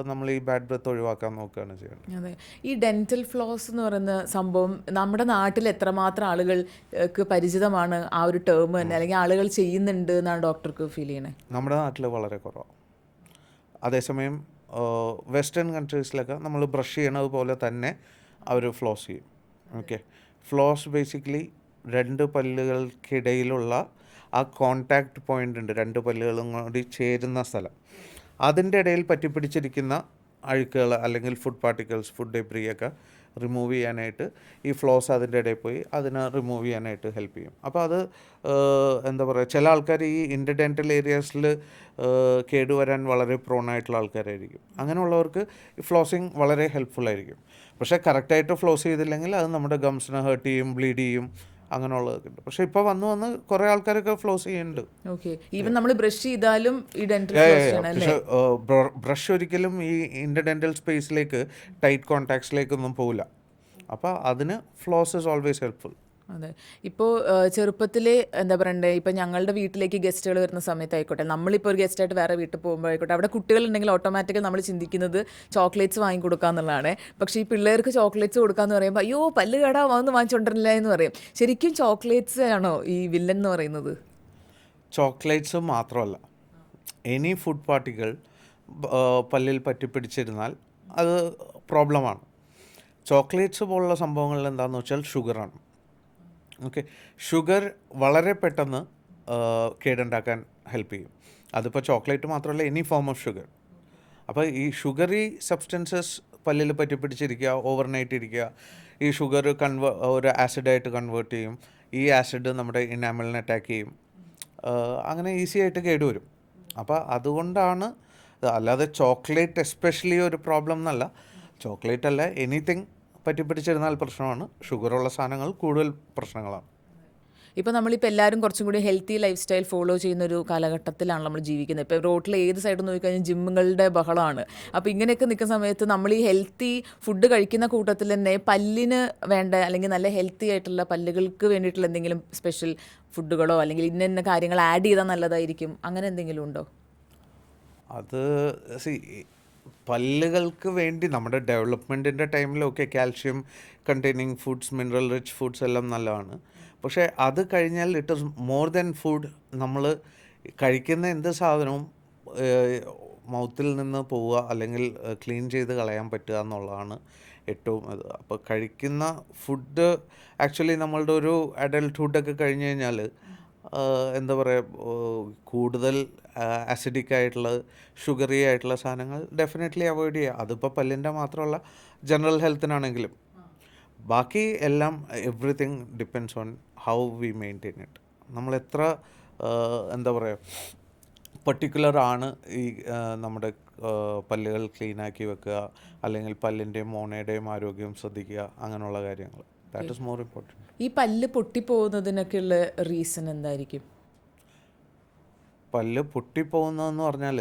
നമ്മൾ ഈ ബാഡ് ബ്രെത്ത് ഒഴിവാക്കാൻ നോക്കുകയാണ് ചെയ്യുന്നത്. അതെ, ഈ ഡെൻറ്റൽ ഫ്ലോസ് എന്ന് പറയുന്ന സംഭവം നമ്മുടെ നാട്ടിൽ എത്രമാത്രം ആളുകൾക്ക് പരിചിതമാണ് ആ ഒരു ടേം തന്നെ, അല്ലെങ്കിൽ ആളുകൾ ചെയ്യുന്നുണ്ട് എന്നാണ് ഡോക്ടർക്ക് ഫീൽ ചെയ്യണേ? നമ്മുടെ നാട്ടിൽ വളരെ കുറവാണ്. അതേസമയം വെസ്റ്റേൺ കൺട്രീസിലൊക്കെ നമ്മൾ ബ്രഷ് ചെയ്യണത് പോലെ തന്നെ അവർ ഫ്ലോസ് ചെയ്യും. ഓക്കെ, ഫ്ലോസ് ബേസിക്കലി രണ്ട് പല്ലുകൾക്കിടയിലുള്ള ആ കോണ്ടാക്ട് പോയിൻ്റ് ഉണ്ട്, രണ്ട് പല്ലുകളും കൂടി ചേരുന്ന സ്ഥലം. അതിൻ്റെ ഇടയിൽ പറ്റിപ്പിടിച്ചിരിക്കുന്ന അഴുക്കുകൾ അല്ലെങ്കിൽ ഫുഡ് പാർട്ടിക്കിൾസ്, ഫുഡ് ഡെബ്രി ഒക്കെ റിമൂവ് ചെയ്യാനായിട്ട് ഈ ഫ്ലോസ് അതിൻ്റെ ഇടയിൽ പോയി അതിനെ റിമൂവ് ചെയ്യാനായിട്ട് ഹെൽപ്പ് ചെയ്യും. അപ്പോൾ അത് എന്താ പറയുക, ചില ആൾക്കാർ ഈ ഇൻ്റർഡെൻ്റൽ ഏരിയാസിൽ കേടുവരാൻ വളരെ പ്രോണായിട്ടുള്ള ആൾക്കാരായിരിക്കും. അങ്ങനെയുള്ളവർക്ക് ഈ ഫ്ലോസിങ് വളരെ ഹെൽപ്ഫുൾ ആയിരിക്കും. പക്ഷേ കറക്റ്റായിട്ട് ഫ്ലോസ് ചെയ്തില്ലെങ്കിൽ അത് നമ്മുടെ ഗംസിനെ ഹേർട്ട് ചെയ്യും, ബ്ലീഡ് ചെയ്യും, അങ്ങനെയുള്ളതൊക്കെ ഉണ്ട്. പക്ഷേ ഇപ്പോൾ വന്ന് കുറേ ആൾക്കാരൊക്കെ ഫ്ലോസ് ചെയ്യുന്നുണ്ട്. ഓക്കെ, ഈവൻ നമ്മൾ ബ്രഷ് ചെയ്താലും ഈ ഡെന്റൽ പക്ഷേ ബ്രഷ് ഒരിക്കലും ഈ ഇൻ്റർഡെൻ്റൽ സ്പേസിലേക്ക് ടൈറ്റ് കോൺടാക്ട്സിലേക്കൊന്നും പോകില്ല. അപ്പോൾ അതിന് ഫ്ലോസ് ഇസ് ഓൾവേസ് ഹെൽപ്ഫുൾ. അതെ, ഇപ്പോൾ ചെറുപ്പത്തിൽ എന്താ പറയണ്ടേ, ഇപ്പം ഞങ്ങളുടെ വീട്ടിലേക്ക് ഗസ്റ്റുകൾ വരുന്ന സമയത്തായിക്കോട്ടെ, നമ്മളിപ്പോൾ ഒരു ഗസ്റ്റായിട്ട് വേറെ വീട്ടിൽ പോകുമ്പോഴായിക്കോട്ടെ, അവിടെ കുട്ടികളുണ്ടെങ്കിൽ ഓട്ടോമാറ്റിക്കലി നമ്മൾ ചിന്തിക്കുന്നത് ചോക്ലേറ്റ്സ് വാങ്ങിക്കൊടുക്കുക എന്നുള്ളതാണ്. പക്ഷേ ഈ പിള്ളേർക്ക് ചോക്ലേറ്റ്സ് കൊടുക്കാന്ന് പറയുമ്പോൾ അയ്യോ പല്ല് കേടാ വന്ന് വാങ്ങിച്ചോണ്ടിരില്ല എന്ന് പറയും. ശരിക്കും ചോക്ലേറ്റ്സ് ആണോ ഈ വില്ലൻ എന്ന് പറയുന്നത്? ചോക്ലേറ്റ്സ് മാത്രമല്ല, എനി ഫുഡ് പാർട്ടിക്കിൾ പല്ലിൽ പറ്റിപ്പിടിച്ചിരുന്നാൽ അത് പ്രോബ്ലമാണ്. ചോക്ലേറ്റ്സ് പോലുള്ള സംഭവങ്ങളിൽ എന്താണെന്ന് വെച്ചാൽ ഷുഗറാണ്. ഓക്കെ, ഷുഗർ വളരെ പെട്ടെന്ന് കേടുണ്ടാക്കാൻ ഹെൽപ്പ് ചെയ്യും. അതിപ്പോൾ ചോക്ലേറ്റ് മാത്രമല്ല, എനി ഫോം ഓഫ് ഷുഗർ. അപ്പോൾ ഈ ഷുഗറി സബ്സ്റ്റൻസസ് പല്ലിൽ പറ്റിപ്പിടിച്ചിരിക്കുക, ഓവർനൈറ്റ് ഇരിക്കുക, ഈ ഷുഗർ ഒരു ആസിഡായിട്ട് കൺവേർട്ട് ചെയ്യും. ഈ ആസിഡ് നമ്മുടെ ഇനാമലിനെ അറ്റാക്ക് ചെയ്യും, അങ്ങനെ ഈസി ആയിട്ട് കേടുവരും. അപ്പോൾ അതുകൊണ്ടാണ്, അല്ലാതെ ചോക്ലേറ്റ് എസ്പെഷ്യലി ഒരു പ്രോബ്ലം എന്നല്ല. ചോക്ലേറ്റ് അല്ല, എനിത്തിങ് പറ്റിപ്പിടിച്ചിരുന്നാൽ പ്രശ്നമാണ്. ഷുഗറുള്ള സാധനങ്ങൾ കൂടുതൽ പ്രശ്നങ്ങളാണ്. ഇപ്പോൾ നമ്മളിപ്പോൾ എല്ലാവരും കുറച്ചും കൂടി ഹെൽത്തി ലൈഫ് സ്റ്റൈൽ ഫോളോ ചെയ്യുന്നൊരു കാലഘട്ടത്തിലാണ് നമ്മൾ ജീവിക്കുന്നത്. ഇപ്പോൾ റോട്ടിൽ ഏത് സൈഡിൽ നോക്കിക്കഴിഞ്ഞാൽ ജിമ്മുകളുടെ ബഹളമാണ്. അപ്പോൾ ഇങ്ങനെയൊക്കെ നിൽക്കുന്ന സമയത്ത് നമ്മൾ ഈ ഹെൽത്തി ഫുഡ് കഴിക്കുന്ന കൂട്ടത്തിൽ തന്നെ പല്ലിന് വേണ്ട അല്ലെങ്കിൽ നല്ല ഹെൽത്തി ആയിട്ടുള്ള പല്ലുകൾക്ക് വേണ്ടിയിട്ടുള്ള എന്തെങ്കിലും സ്പെഷ്യൽ ഫുഡുകളോ അല്ലെങ്കിൽ ഇന്ന കാര്യങ്ങൾ ആഡ് ചെയ്താൽ നല്ലതായിരിക്കും, അങ്ങനെ എന്തെങ്കിലും ഉണ്ടോ? അത് പല്ലുകൾക്ക് വേണ്ടി നമ്മുടെ ഡെവലപ്മെൻറ്റിൻ്റെ ടൈമിലൊക്കെ calcium containing foods, mineral rich foods എല്ലാം നല്ലതാണ്. പക്ഷേ അത് കഴിഞ്ഞാൽ it is more than food. നമ്മൾ കഴിക്കുന്ന എന്ത് സാധനവും മൗത്തിൽ നിന്ന് പോവുക അല്ലെങ്കിൽ ക്ലീൻ ചെയ്ത് കളയാൻ പറ്റുക എന്നുള്ളതാണ് ഏറ്റവും ഇത്. അപ്പോൾ കഴിക്കുന്ന ഫുഡ് ആക്ച്വലി നമ്മളുടെ ഒരു അഡൽട്ട്ഹുഡൊക്കെ കഴിഞ്ഞ് കഴിഞ്ഞാൽ എന്താ പറയുക, കൂടുതൽ ആസിഡിക് ആയിട്ടുള്ള ഷുഗറി ആയിട്ടുള്ള സാധനങ്ങൾ ഡെഫിനറ്റ്ലി അവോയ്ഡ് ചെയ്യുക. അതിപ്പോൾ പല്ലിൻ്റെ മാത്രമല്ല, ജനറൽ ഹെൽത്തിനാണെങ്കിലും. ബാക്കി എല്ലാം everything depends on how we maintain it. നമ്മൾ എത്ര എന്താ പറയുക പർട്ടിക്കുലർ ആണ് ഈ നമ്മുടെ പല്ലുകൾ ക്ലീനാക്കി വെക്കുക, അല്ലെങ്കിൽ പല്ലിൻ്റെയും മോണയുടെയും ആരോഗ്യം ശ്രദ്ധിക്കുക, അങ്ങനെയുള്ള കാര്യങ്ങൾ. That is more important. ഈ പല്ല് പൊട്ടിപ്പോകുന്നതിനൊക്കെയുള്ള റീസൺ എന്തായിരിക്കും? പല്ല് പൊട്ടിപ്പോകുന്നതെന്ന് പറഞ്ഞാൽ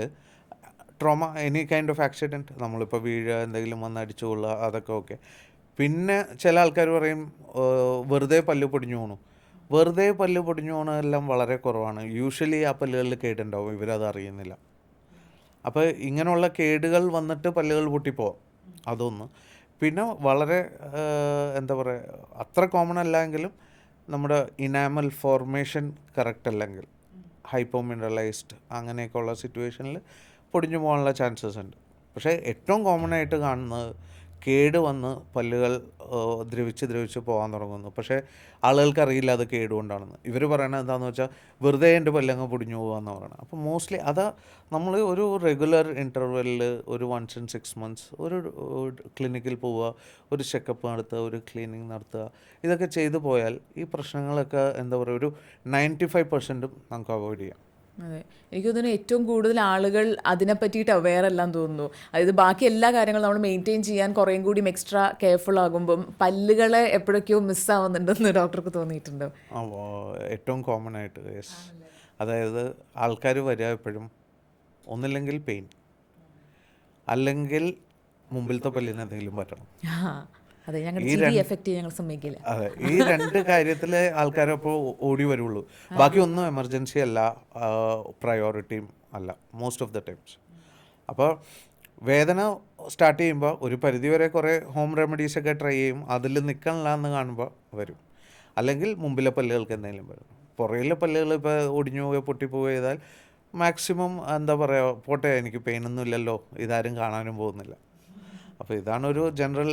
trauma, any kind of accident, നമ്മളിപ്പോൾ വീഴുക, എന്തെങ്കിലും വന്ന് അടിച്ചു കൊള്ളുക, അതൊക്കെ ഓക്കെ. പിന്നെ ചില ആൾക്കാർ പറയും വെറുതെ പല്ല് പൊടിഞ്ഞു പോകണു. വെറുതെ പല്ല് പൊടിഞ്ഞു പോകണമെല്ലാം വളരെ കുറവാണ്. യൂഷ്വലി ആ പല്ലുകളിൽ കേടുണ്ടാവും, ഇവരത് അറിയുന്നില്ല. അപ്പോൾ ഇങ്ങനെയുള്ള കേടുകൾ വന്നിട്ട് പല്ലുകൾ പൊട്ടിപ്പോവാം, അതൊന്ന്. പിന്നെ വളരെ എന്താ പറയുക, അത്ര കോമൺ അല്ല എങ്കിലും നമ്മുടെ ഇനാമൽ ഫോർമേഷൻ കറക്റ്റ് അല്ലെങ്കിൽ ഹൈപ്പോ മിനറലൈസ്ഡ് അങ്ങനെയൊക്കെയുള്ള സിറ്റുവേഷനിൽ പൊടിഞ്ഞു പോകാനുള്ള ചാൻസസ് ഉണ്ട്. പക്ഷേ ഏറ്റവും കോമൺ ആയിട്ട് കാണുന്നത് കേട് വന്ന് പല്ലുകൾ ദ്രവിച്ച് പോകാൻ തുടങ്ങുന്നു. പക്ഷേ ആളുകൾക്ക് അറിയില്ല അത് കേടുകൊണ്ടാണെന്ന്. ഇവർ പറയണത് എന്താണെന്ന് വെച്ചാൽ വെറുതെ എൻ്റെ പല്ലങ്ങ് പൊടിഞ്ഞു പോകാമെന്ന് പറയണം. അപ്പോൾ മോസ്റ്റ്ലി അതാ നമ്മൾ ഒരു റെഗുലർ ഇൻ്റർവെല്ലിൽ ഒരു 1 in 6 months ഒരു ക്ലിനിക്കിൽ പോവുക, ഒരു ചെക്കപ്പ് നടത്തുക, ഒരു ക്ലീനിങ് നടത്തുക, ഇതൊക്കെ ചെയ്തു പോയാൽ ഈ പ്രശ്നങ്ങളൊക്കെ എന്താ പറയുക ഒരു 95% നമുക്ക് അവോയ്ഡ് ചെയ്യാം. അതെ, എനിക്ക് തോന്നുന്നു ഏറ്റവും കൂടുതൽ ആളുകൾ അതിനെ പറ്റിയിട്ട് അവെയർ എല്ലാം തോന്നുന്നു. അതായത് ബാക്കി എല്ലാ കാര്യങ്ങളും നമ്മൾ മെയിൻറ്റെയിൻ ചെയ്യാൻ കുറേയും കൂടി എക്സ്ട്രാ കെയർഫുൾ ആകുമ്പം പല്ലുകളെ എപ്പോഴൊക്കെയോ മിസ്സാവുന്നുണ്ടെന്ന് ഡോക്ടർക്ക് തോന്നിയിട്ടുണ്ടോ? ഏറ്റവും കോമൺ ആയിട്ട് യെസ്. അതായത് ആൾക്കാർ വരിക എപ്പോഴും ഒന്നില്ലെങ്കിൽ പെയിൻ, അല്ലെങ്കിൽ മുമ്പിലത്തെ പല്ലിന് എന്തെങ്കിലും പറ്റണം. അതെ, ഞങ്ങളുടെ ഈ ചിരി രണ്ട് എഫക്റ്റ് ഞങ്ങൾ സമ്മതിക്കില്ല. അതെ, ഈ 2 കാര്യത്തിലെ ആൾക്കാരപ്പോൾ ഓടി വരുള്ളൂ. ബാക്കി ഒന്നും എമർജൻസി അല്ല, പ്രയോറിറ്റിയും അല്ല മോസ്റ്റ് ഓഫ് ദ ടൈംസ്. അപ്പോൾ വേദന സ്റ്റാർട്ട് ചെയ്യുമ്പോൾ ഒരു പരിധിവരെ കുറേ ഹോം റെമഡീസൊക്കെ ട്രൈ ചെയ്യും. അതിൽ നിൽക്കണില്ല എന്ന് കാണുമ്പോൾ വരും. അല്ലെങ്കിൽ മുമ്പിലെ പല്ലുകൾക്ക് എന്തെങ്കിലും വരും. പുറകിലെ പല്ലുകൾ ഇപ്പോൾ ഒടിഞ്ഞു പോവുകയോ പൊട്ടിപ്പോവുകയോ ചെയ്താൽ മാക്സിമം എന്താ പറയുക, പോട്ടെ എനിക്ക് പെയിനൊന്നും ഇല്ലല്ലോ, ഇതാരും കാണാനും പോകുന്നില്ല. അപ്പോൾ ഇതാണൊരു ജനറൽ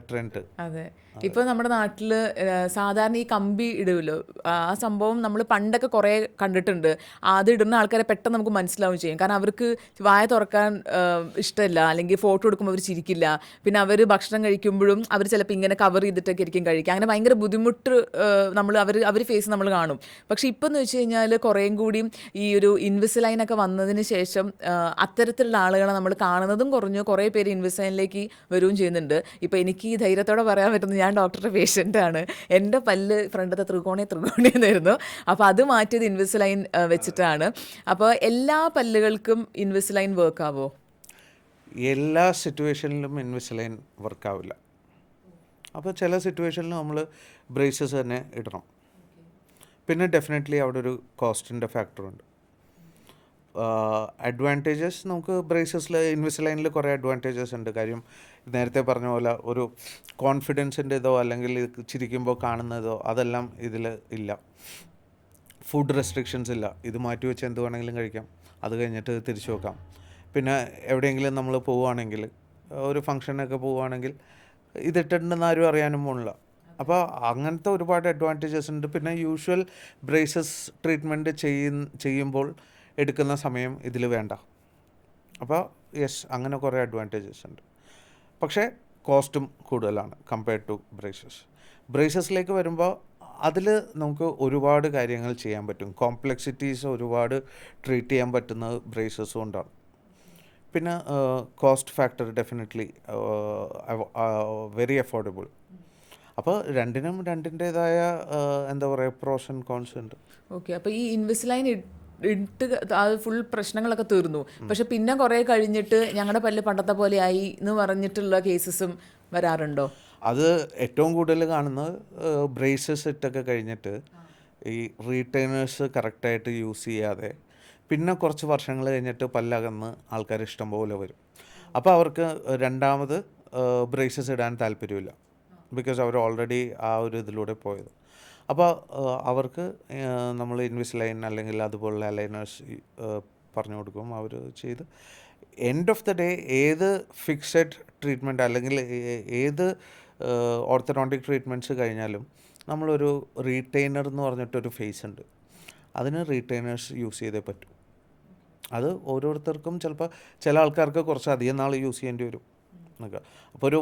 ട്രെൻഡ്. അതെ, ഇപ്പോൾ നമ്മുടെ നാട്ടിൽ സാധാരണ ഈ കമ്പി ഇടുമല്ലോ, ആ സംഭവം നമ്മൾ പണ്ടൊക്കെ കുറേ കണ്ടിട്ടുണ്ട്. അത് ഇടുന്ന ആൾക്കാരെ പെട്ടെന്ന് നമുക്ക് മനസ്സിലാവും ചെയ്യും. കാരണം അവർക്ക് വായ തുറക്കാൻ ഇഷ്ടമില്ല, അല്ലെങ്കിൽ ഫോട്ടോ എടുക്കുമ്പോൾ അവർ ചിരിക്കില്ല. പിന്നെ അവർ ഭക്ഷണം കഴിക്കുമ്പോഴും അവർ ചിലപ്പോൾ ഇങ്ങനെ കവർ ചെയ്തിട്ടൊക്കെ ആയിരിക്കും കഴിക്കുക. അങ്ങനെ ഭയങ്കര ബുദ്ധിമുട്ട് അവർ ഫേസ് നമ്മൾ കാണും. പക്ഷേ ഇപ്പം എന്ന് വെച്ച് കഴിഞ്ഞാൽ കുറേയും കൂടിയും ഈ ഒരു ഇൻവിസലൈനൊക്കെ വന്നതിന് ശേഷം അത്തരത്തിലുള്ള ആളുകളെ നമ്മൾ കാണുന്നതും കുറഞ്ഞു. കുറേ പേര് ഇൻവിസലൈനിലേക്ക് വരികയും ചെയ്യുന്നുണ്ട്. ഇപ്പോൾ എനിക്ക് ഈ ധൈര്യത്തോടെ പറയാൻ പറ്റുന്നത്, ഞാൻ ഡോക്ടറുടെ പേഷ്യൻ്റാണ്. എൻ്റെ പല്ല് ഫ്രണ്ടത്തെ ത്രികോണിയായിരുന്നു. അപ്പോൾ അത് മാറ്റിയത് ഇൻവിസലൈൻ വെച്ചിട്ടാണ്. അപ്പോൾ എല്ലാ പല്ലുകൾക്കും ഇൻവിസലൈൻ വർക്ക് ആവോ? എല്ലാ സിറ്റുവേഷനിലും ഇൻവിസലൈൻ വർക്കാവില്ല. അപ്പോൾ ചില സിറ്റുവേഷനിൽ നമ്മൾ ബ്രേസസ് തന്നെ ഇടണം. പിന്നെ ഡെഫിനറ്റ്ലി അവിടെ ഒരു കോസ്റ്റിൻ്റെ ഫാക്ടറുണ്ട്. അഡ്വാൻറ്റേജസ് നമുക്ക് ബ്രേസസിൽ ഇൻവിസലൈനിൽ കുറേ അഡ്വാൻറ്റേജസ് ഉണ്ട്. കാര്യം നേരത്തെ പറഞ്ഞ പോലെ ഒരു കോൺഫിഡൻസിൻ്റെ ഇതോ അല്ലെങ്കിൽ ചിരിക്കുമ്പോൾ കാണുന്നതോ അതെല്ലാം ഇതിൽ ഇല്ല. ഫുഡ് റെസ്ട്രിക്ഷൻസ് ഇല്ല. ഇത് മാറ്റി വെച്ച് എന്ത് വേണമെങ്കിലും കഴിക്കാം, അത് കഴിഞ്ഞിട്ട് തിരിച്ചു വെക്കാം. പിന്നെ എവിടെയെങ്കിലും നമ്മൾ പോവുകയാണെങ്കിൽ, ഒരു ഫങ്ഷനൊക്കെ പോവുകയാണെങ്കിൽ ഇതിട്ടുണ്ടെന്ന് ആരും അറിയാനും പോണില്ല. അപ്പോൾ അങ്ങനത്തെ ഒരുപാട് അഡ്വാൻറ്റേജസ് ഉണ്ട്. പിന്നെ യൂഷ്വൽ ബ്രേസസ് ട്രീറ്റ്മെൻറ്റ് ചെയ്യുമ്പോൾ എടുക്കുന്ന സമയം ഇതിൽ വേണ്ട. അപ്പോൾ യെസ്, അങ്ങനെ കുറേ അഡ്വാൻറ്റേജസ് ഉണ്ട്. പക്ഷേ കോസ്റ്റും കൂടുതലാണ് കമ്പയർഡ് ടു ബ്രേസസിലേക്ക് വരുമ്പോൾ അതിൽ നമുക്ക് ഒരുപാട് കാര്യങ്ങൾ ചെയ്യാൻ പറ്റും. കോംപ്ലെക്സിറ്റീസ് ഒരുപാട് ട്രീറ്റ് ചെയ്യാൻ പറ്റുന്നത് ബ്രേസസ് കൊണ്ടാണ്. പിന്നെ cost factor definitely very affordable. അപ്പോൾ രണ്ടിൻ്റേതായ എന്താ പറയുക പ്രോസ് ആൻഡ് കോൺസ് ഉണ്ട്. ഓക്കെ, അപ്പോൾ ഈ ഇൻവിസലൈൻ ഇട്ട് അത് ഫുൾ പ്രശ്നങ്ങളൊക്കെ തീർന്നു. പക്ഷെ പിന്നെ കുറേ കഴിഞ്ഞിട്ട് ഞങ്ങളുടെ പല്ല് പണ്ടത്തെ പോലെ ആയി എന്ന് പറഞ്ഞിട്ടുള്ള കേസസും വരാറുണ്ടോ? അത് ഏറ്റവും കൂടുതൽ കാണുന്നത് ബ്രേസസ് ഇട്ടൊക്കെ കഴിഞ്ഞിട്ട് ഈ റീറ്റൈനേഴ്സ് കറക്റ്റായിട്ട് യൂസ് ചെയ്യാതെ പിന്നെ കുറച്ച് വർഷങ്ങൾ കഴിഞ്ഞിട്ട് പല്ലകന്ന് ആൾക്കാർ ഇഷ്ടം പോലെ വരും. അപ്പോൾ അവർക്ക് രണ്ടാമത് ബ്രേസസ് ഇടാൻ താല്പര്യമില്ല. ബിക്കോസ് അവർ ഓൾറെഡി ആ ഒരു ഇതിലൂടെ പോയത്. അപ്പോൾ അവർക്ക് നമ്മൾ ഇൻവിസലൈൻ അല്ലെങ്കിൽ അതുപോലുള്ള അലൈനേഴ്സ് പറഞ്ഞു കൊടുക്കും. അവർ ചെയ്ത് എൻഡ് ഓഫ് ദ ഡേ ഏത് ഫിക്സഡ് ട്രീറ്റ്മെൻറ്റ് അല്ലെങ്കിൽ ഏത് ഓർത്തഡോണ്ടിക് ട്രീറ്റ്മെൻറ്റ്സ് കഴിഞ്ഞാലും നമ്മളൊരു റീറ്റെയിനർ എന്ന് പറഞ്ഞിട്ടൊരു ഫേസ് ഉണ്ട്. അതിന് റീറ്റെയിനേഴ്സ് യൂസ് ചെയ്തേ പറ്റൂ. അത് ഓരോരുത്തർക്കും ചിലപ്പോൾ ചില ആൾക്കാർക്ക് കുറച്ച് അധികം നാൾ യൂസ് ചെയ്യേണ്ടി വരും എന്നൊക്കെ. അപ്പോൾ ഒരു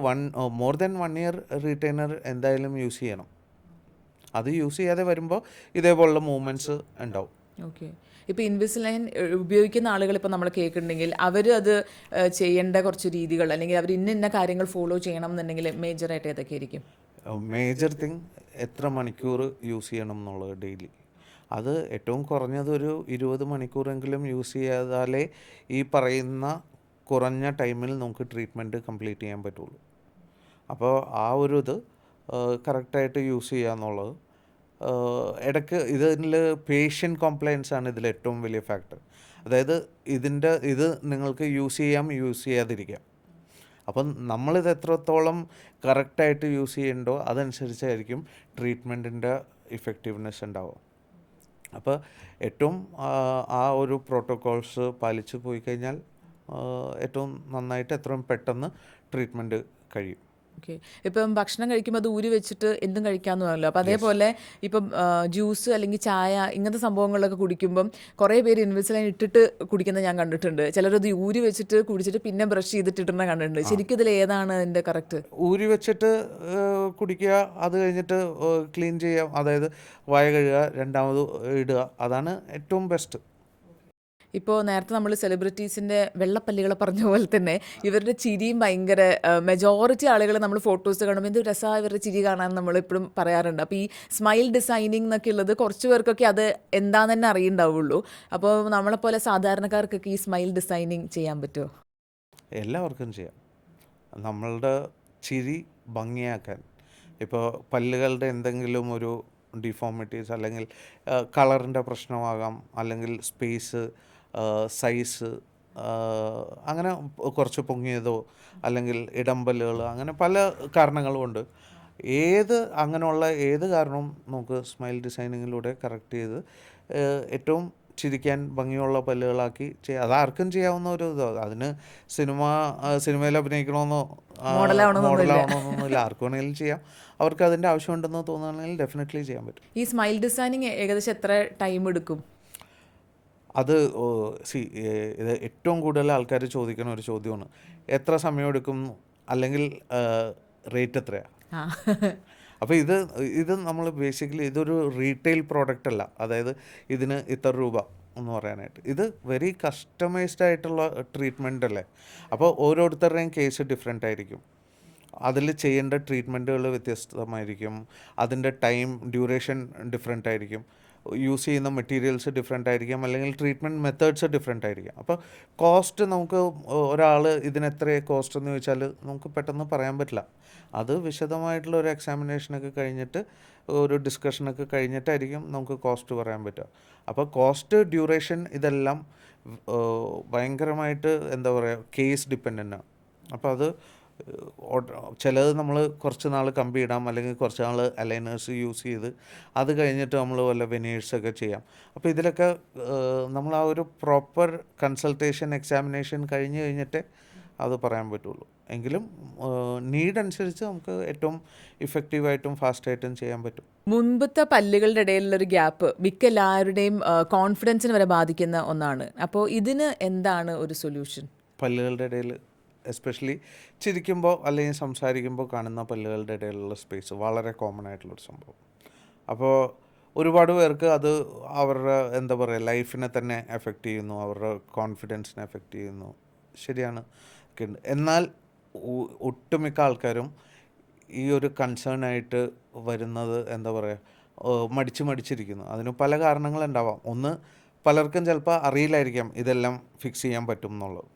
മോർ ദാൻ 1 year റീറ്റെയിനർ എന്തായാലും യൂസ് ചെയ്യണം. അത് യൂസ് ചെയ്യാതെ വരുമ്പോൾ ഇതേപോലുള്ള മൂവ്മെൻറ്റ്സ് ഉണ്ടാവും. ഓക്കെ, ഇപ്പോൾ ഇൻവിസലൈൻ ഉപയോഗിക്കുന്ന ആളുകൾ ഇപ്പോൾ നമ്മൾ കേൾക്കുന്നുണ്ടെങ്കിൽ അവർ അത് ചെയ്യേണ്ട കുറച്ച് രീതികൾ അല്ലെങ്കിൽ അവർ ഇന്ന കാര്യങ്ങൾ ഫോളോ ചെയ്യണം എന്നുണ്ടെങ്കിൽ മേജറായിട്ട് ഏതൊക്കെ ആയിരിക്കും? മേജർ തിങ് എത്ര മണിക്കൂർ യൂസ് ചെയ്യണം എന്നുള്ളത് ഡെയിലി. അത് ഏറ്റവും കുറഞ്ഞത് ഒരു 20 മണിക്കൂറെങ്കിലും യൂസ് ചെയ്യാതാലേ ഈ പറയുന്ന കുറഞ്ഞ ടൈമിൽ നമുക്ക് ട്രീറ്റ്മെൻറ്റ് കംപ്ലീറ്റ് ചെയ്യാൻ പറ്റുള്ളൂ. അപ്പോൾ ആ ഒരു ഇത് കറക്റ്റായിട്ട് യൂസ് ചെയ്യുക എന്നുള്ളത്. ഇടയ്ക്ക് ഇതിൽ പേഷ്യൻ്റ് കോംപ്ലയൻസ് ആണ് ഇതിൽ ഏറ്റവും വലിയ ഫാക്ടർ. അതായത് ഇത് നിങ്ങൾക്ക് യൂസ് ചെയ്യാം, യൂസ് ചെയ്യാതിരിക്കാം. അപ്പം നമ്മളിത് എത്രത്തോളം കറക്റ്റായിട്ട് യൂസ് ചെയ്യണ്ടോ അതനുസരിച്ചായിരിക്കും ട്രീറ്റ്മെൻറ്റിൻ്റെ ഇഫക്റ്റീവ്നെസ് ഉണ്ടാവുക. അപ്പോൾ ഏറ്റവും ആ ഒരു പ്രോട്ടോക്കോൾസ് പാലിച്ച് പോയി കഴിഞ്ഞാൽ ഏറ്റവും നന്നായിട്ട് എത്രയും പെട്ടെന്ന് ട്രീറ്റ്മെൻറ്റ് കഴിയും. ഓക്കെ. ഇപ്പം ഭക്ഷണം കഴിക്കുമ്പോൾ അത് ഊരി വെച്ചിട്ട് എന്തും കഴിക്കാമെന്ന് പറഞ്ഞല്ലോ. അപ്പോൾ അതേപോലെ ഇപ്പം ജ്യൂസ് അല്ലെങ്കിൽ ചായ ഇങ്ങനത്തെ സംഭവങ്ങളൊക്കെ കുടിക്കുമ്പം കുറേ പേര് ഇൻവിസിലൈൻ ഇട്ടിട്ട് കുടിക്കുന്നത് ഞാൻ കണ്ടിട്ടുണ്ട്. ചിലരത് ഊരി വെച്ചിട്ട് കുടിച്ചിട്ട് പിന്നെ ബ്രഷ് ചെയ്തിട്ടിട്ടുന്ന കണ്ടിട്ടുണ്ട്. ശരിക്കും ഇതിൽ ഏതാണ് അതിൻ്റെ കറക്റ്റ്? ഊരി വെച്ചിട്ട് കുടിക്കുക, അത് കഴിഞ്ഞിട്ട് ക്ലീൻ ചെയ്യാം, അതായത് വായ കഴുകുക, രണ്ടാമത് ഇടുക, അതാണ് ഏറ്റവും ബെസ്റ്റ്. ഇപ്പോൾ നേരത്തെ നമ്മൾ സെലിബ്രിറ്റീസിൻ്റെ വെള്ളപ്പല്ലുകളെ പറഞ്ഞ പോലെ തന്നെ ഇവരുടെ ചിരിയും ഭയങ്കര മെജോറിറ്റി ആളുകൾ നമ്മൾ ഫോട്ടോസ് കാണുമ്പോൾ എന്ത് രസമാണ് ഇവരുടെ ചിരി കാണാൻ നമ്മൾ എപ്പോഴും പറയാറുണ്ട്. അപ്പോൾ ഈ സ്മൈൽ ഡിസൈനിങ് എന്നൊക്കെ ഉള്ളത് കുറച്ച് പേർക്കൊക്കെ അത് എന്താണെന്ന് തന്നെ അറിയുണ്ടാവുള്ളൂ. അപ്പോൾ നമ്മളെപ്പോലെ സാധാരണക്കാർക്കൊക്കെ ഈ സ്മൈൽ ഡിസൈനിങ് ചെയ്യാൻ പറ്റുമോ? എല്ലാവർക്കും ചെയ്യാം. നമ്മളുടെ ചിരി ഭംഗിയാക്കാൻ, ഇപ്പോൾ പല്ലുകളുടെ എന്തെങ്കിലും ഒരു ഡിഫോമിറ്റീസ് അല്ലെങ്കിൽ കളറിൻ്റെ പ്രശ്നമാകാം, അല്ലെങ്കിൽ സ്പേസ്, സൈസ്, അങ്ങനെ കുറച്ച് പൊങ്ങിയതോ അല്ലെങ്കിൽ ഇടംപല്ലുകൾ, അങ്ങനെ പല കാരണങ്ങളുമുണ്ട്. അങ്ങനെയുള്ള ഏത് കാരണവും നമുക്ക് സ്മൈൽ ഡിസൈനിങ്ങിലൂടെ കറക്റ്റ് ചെയ്ത് ഏറ്റവും ചിരിക്കാൻ ഭംഗിയുള്ള പല്ലുകളാക്കി ചെയ്യാം. അതാർക്കും ചെയ്യാവുന്ന ഒരു ഇതാണ്. അതിന് സിനിമയിൽ അഭിനയിക്കണമെന്നോ മോഡലാവണമെന്നൊന്നുമില്ല. ആർക്ക് വേണമെങ്കിലും ചെയ്യാം. അവർക്ക് അതിൻ്റെ ആവശ്യമുണ്ടെന്ന് തോന്നുകയാണെങ്കിൽ ഡെഫിനറ്റ്ലി ചെയ്യാൻ പറ്റും. ഈ സ്മൈൽ ഡിസൈനിങ് ഏകദേശം എത്ര ടൈം എടുക്കും? അത് ഇത് ഏറ്റവും കൂടുതൽ ആൾക്കാർ ചോദിക്കുന്ന ഒരു ചോദ്യമാണ്. എത്ര സമയമെടുക്കും, അല്ലെങ്കിൽ റേറ്റ് എത്രയാണ്? അപ്പോൾ ഇത് നമ്മൾ ബേസിക്കലി ഇതൊരു റീറ്റെയിൽ പ്രോഡക്റ്റ് അല്ല. അതായത് ഇതിന് ഇത്ര രൂപ എന്ന് പറയാനായിട്ട്. ഇത് വെരി കസ്റ്റമൈസ്ഡ് ആയിട്ടുള്ള ട്രീറ്റ്മെൻ്റ് അല്ലേ. അപ്പോൾ ഓരോരുത്തരുടെയും കേസ് ഡിഫറെൻ്റ് ആയിരിക്കും. അതിൽ ചെയ്യേണ്ട ട്രീറ്റ്മെൻറ്റുകൾ വ്യത്യസ്തമായിരിക്കും. അതിൻ്റെ ടൈം ഡ്യൂറേഷൻ ഡിഫറെൻ്റ് ആയിരിക്കും. യൂസ് ചെയ്യുന്ന മെറ്റീരിയൽസ് ഡിഫറെൻ്റ് ആയിരിക്കാം, അല്ലെങ്കിൽ ട്രീറ്റ്മെൻറ്റ് മെത്തേഡ്സ് ഡിഫറെൻ്റ് ആയിരിക്കാം. അപ്പോൾ കോസ്റ്റ് നമുക്ക് ഒരാൾ ഇതിനെത്ര കോസ്റ്റ് എന്ന് ചോദിച്ചാൽ നമുക്ക് പെട്ടെന്ന് പറയാൻ പറ്റില്ല. അത് വിശദമായിട്ടുള്ള ഒരു എക്സാമിനേഷനൊക്കെ കഴിഞ്ഞിട്ട്, ഒരു ഡിസ്കഷനൊക്കെ കഴിഞ്ഞിട്ടായിരിക്കും നമുക്ക് കോസ്റ്റ് പറയാൻ പറ്റുക. അപ്പോൾ കോസ്റ്റ്, ഡ്യൂറേഷൻ, ഇതെല്ലാം ഭയങ്കരമായിട്ട് എന്താ പറയുക, കേസ് ഡിപ്പെൻഡൻ്റാണ്. അപ്പോൾ അത് ചിലത് നമ്മൾ കുറച്ച് നാൾ കമ്പി ഇടാം, അല്ലെങ്കിൽ കുറച്ച് നാൾ അലൈനേഴ്സ് യൂസ് ചെയ്ത് അത് കഴിഞ്ഞിട്ട് നമ്മൾ വല്ല വെനീഴ്സൊക്കെ ചെയ്യാം. അപ്പോൾ ഇതിലൊക്കെ നമ്മൾ ആ ഒരു പ്രോപ്പർ കൺസൾട്ടേഷൻ, എക്സാമിനേഷൻ കഴിഞ്ഞിട്ടേ അത് പറയാൻ പറ്റുള്ളൂ. എങ്കിലും നീഡ് അനുസരിച്ച് നമുക്ക് ഏറ്റവും ഇഫക്റ്റീവായിട്ടും ഫാസ്റ്റായിട്ടും ചെയ്യാൻ പറ്റും. മുൻപത്തെ പല്ലുകളുടെ ഇടയിലുള്ളൊരു ഗ്യാപ്പ് മിക്ക എല്ലാവരുടെയും കോൺഫിഡൻസിന് വരെ ബാധിക്കുന്ന ഒന്നാണ്. അപ്പോൾ ഇതിന് എന്താണ് ഒരു സൊല്യൂഷൻ? പല്ലുകളുടെ ഇടയിൽ എസ്പെഷ്യലി ചിരിക്കുമ്പോൾ അല്ലെങ്കിൽ സംസാരിക്കുമ്പോൾ കാണുന്ന പല്ലുകളുടെ ഇടയിലുള്ള സ്പേസ് വളരെ കോമൺ ആയിട്ടുള്ളൊരു സംഭവം. അപ്പോൾ ഒരുപാട് പേർക്ക് അത് അവരുടെ എന്താ പറയുക, ലൈഫിനെ തന്നെ എഫക്റ്റ് ചെയ്യുന്നു, അവരുടെ കോൺഫിഡൻസിനെ എഫക്റ്റ് ചെയ്യുന്നു. ശരിയാണ്. എന്നാൽ ഒട്ടുമിക്ക ആൾക്കാരും ഈ ഒരു കൺസേൺ ആയിട്ട് വരുന്നത് എന്താ പറയുക, മടിച്ചിരിക്കുന്നു. അതിന് പല കാരണങ്ങളുണ്ടാവാം. ഒന്ന്, പലർക്കും ചിലപ്പോൾ അറിയില്ലായിരിക്കാം ഇതെല്ലാം ഫിക്സ് ചെയ്യാൻ പറ്റും എന്നുള്ളത്.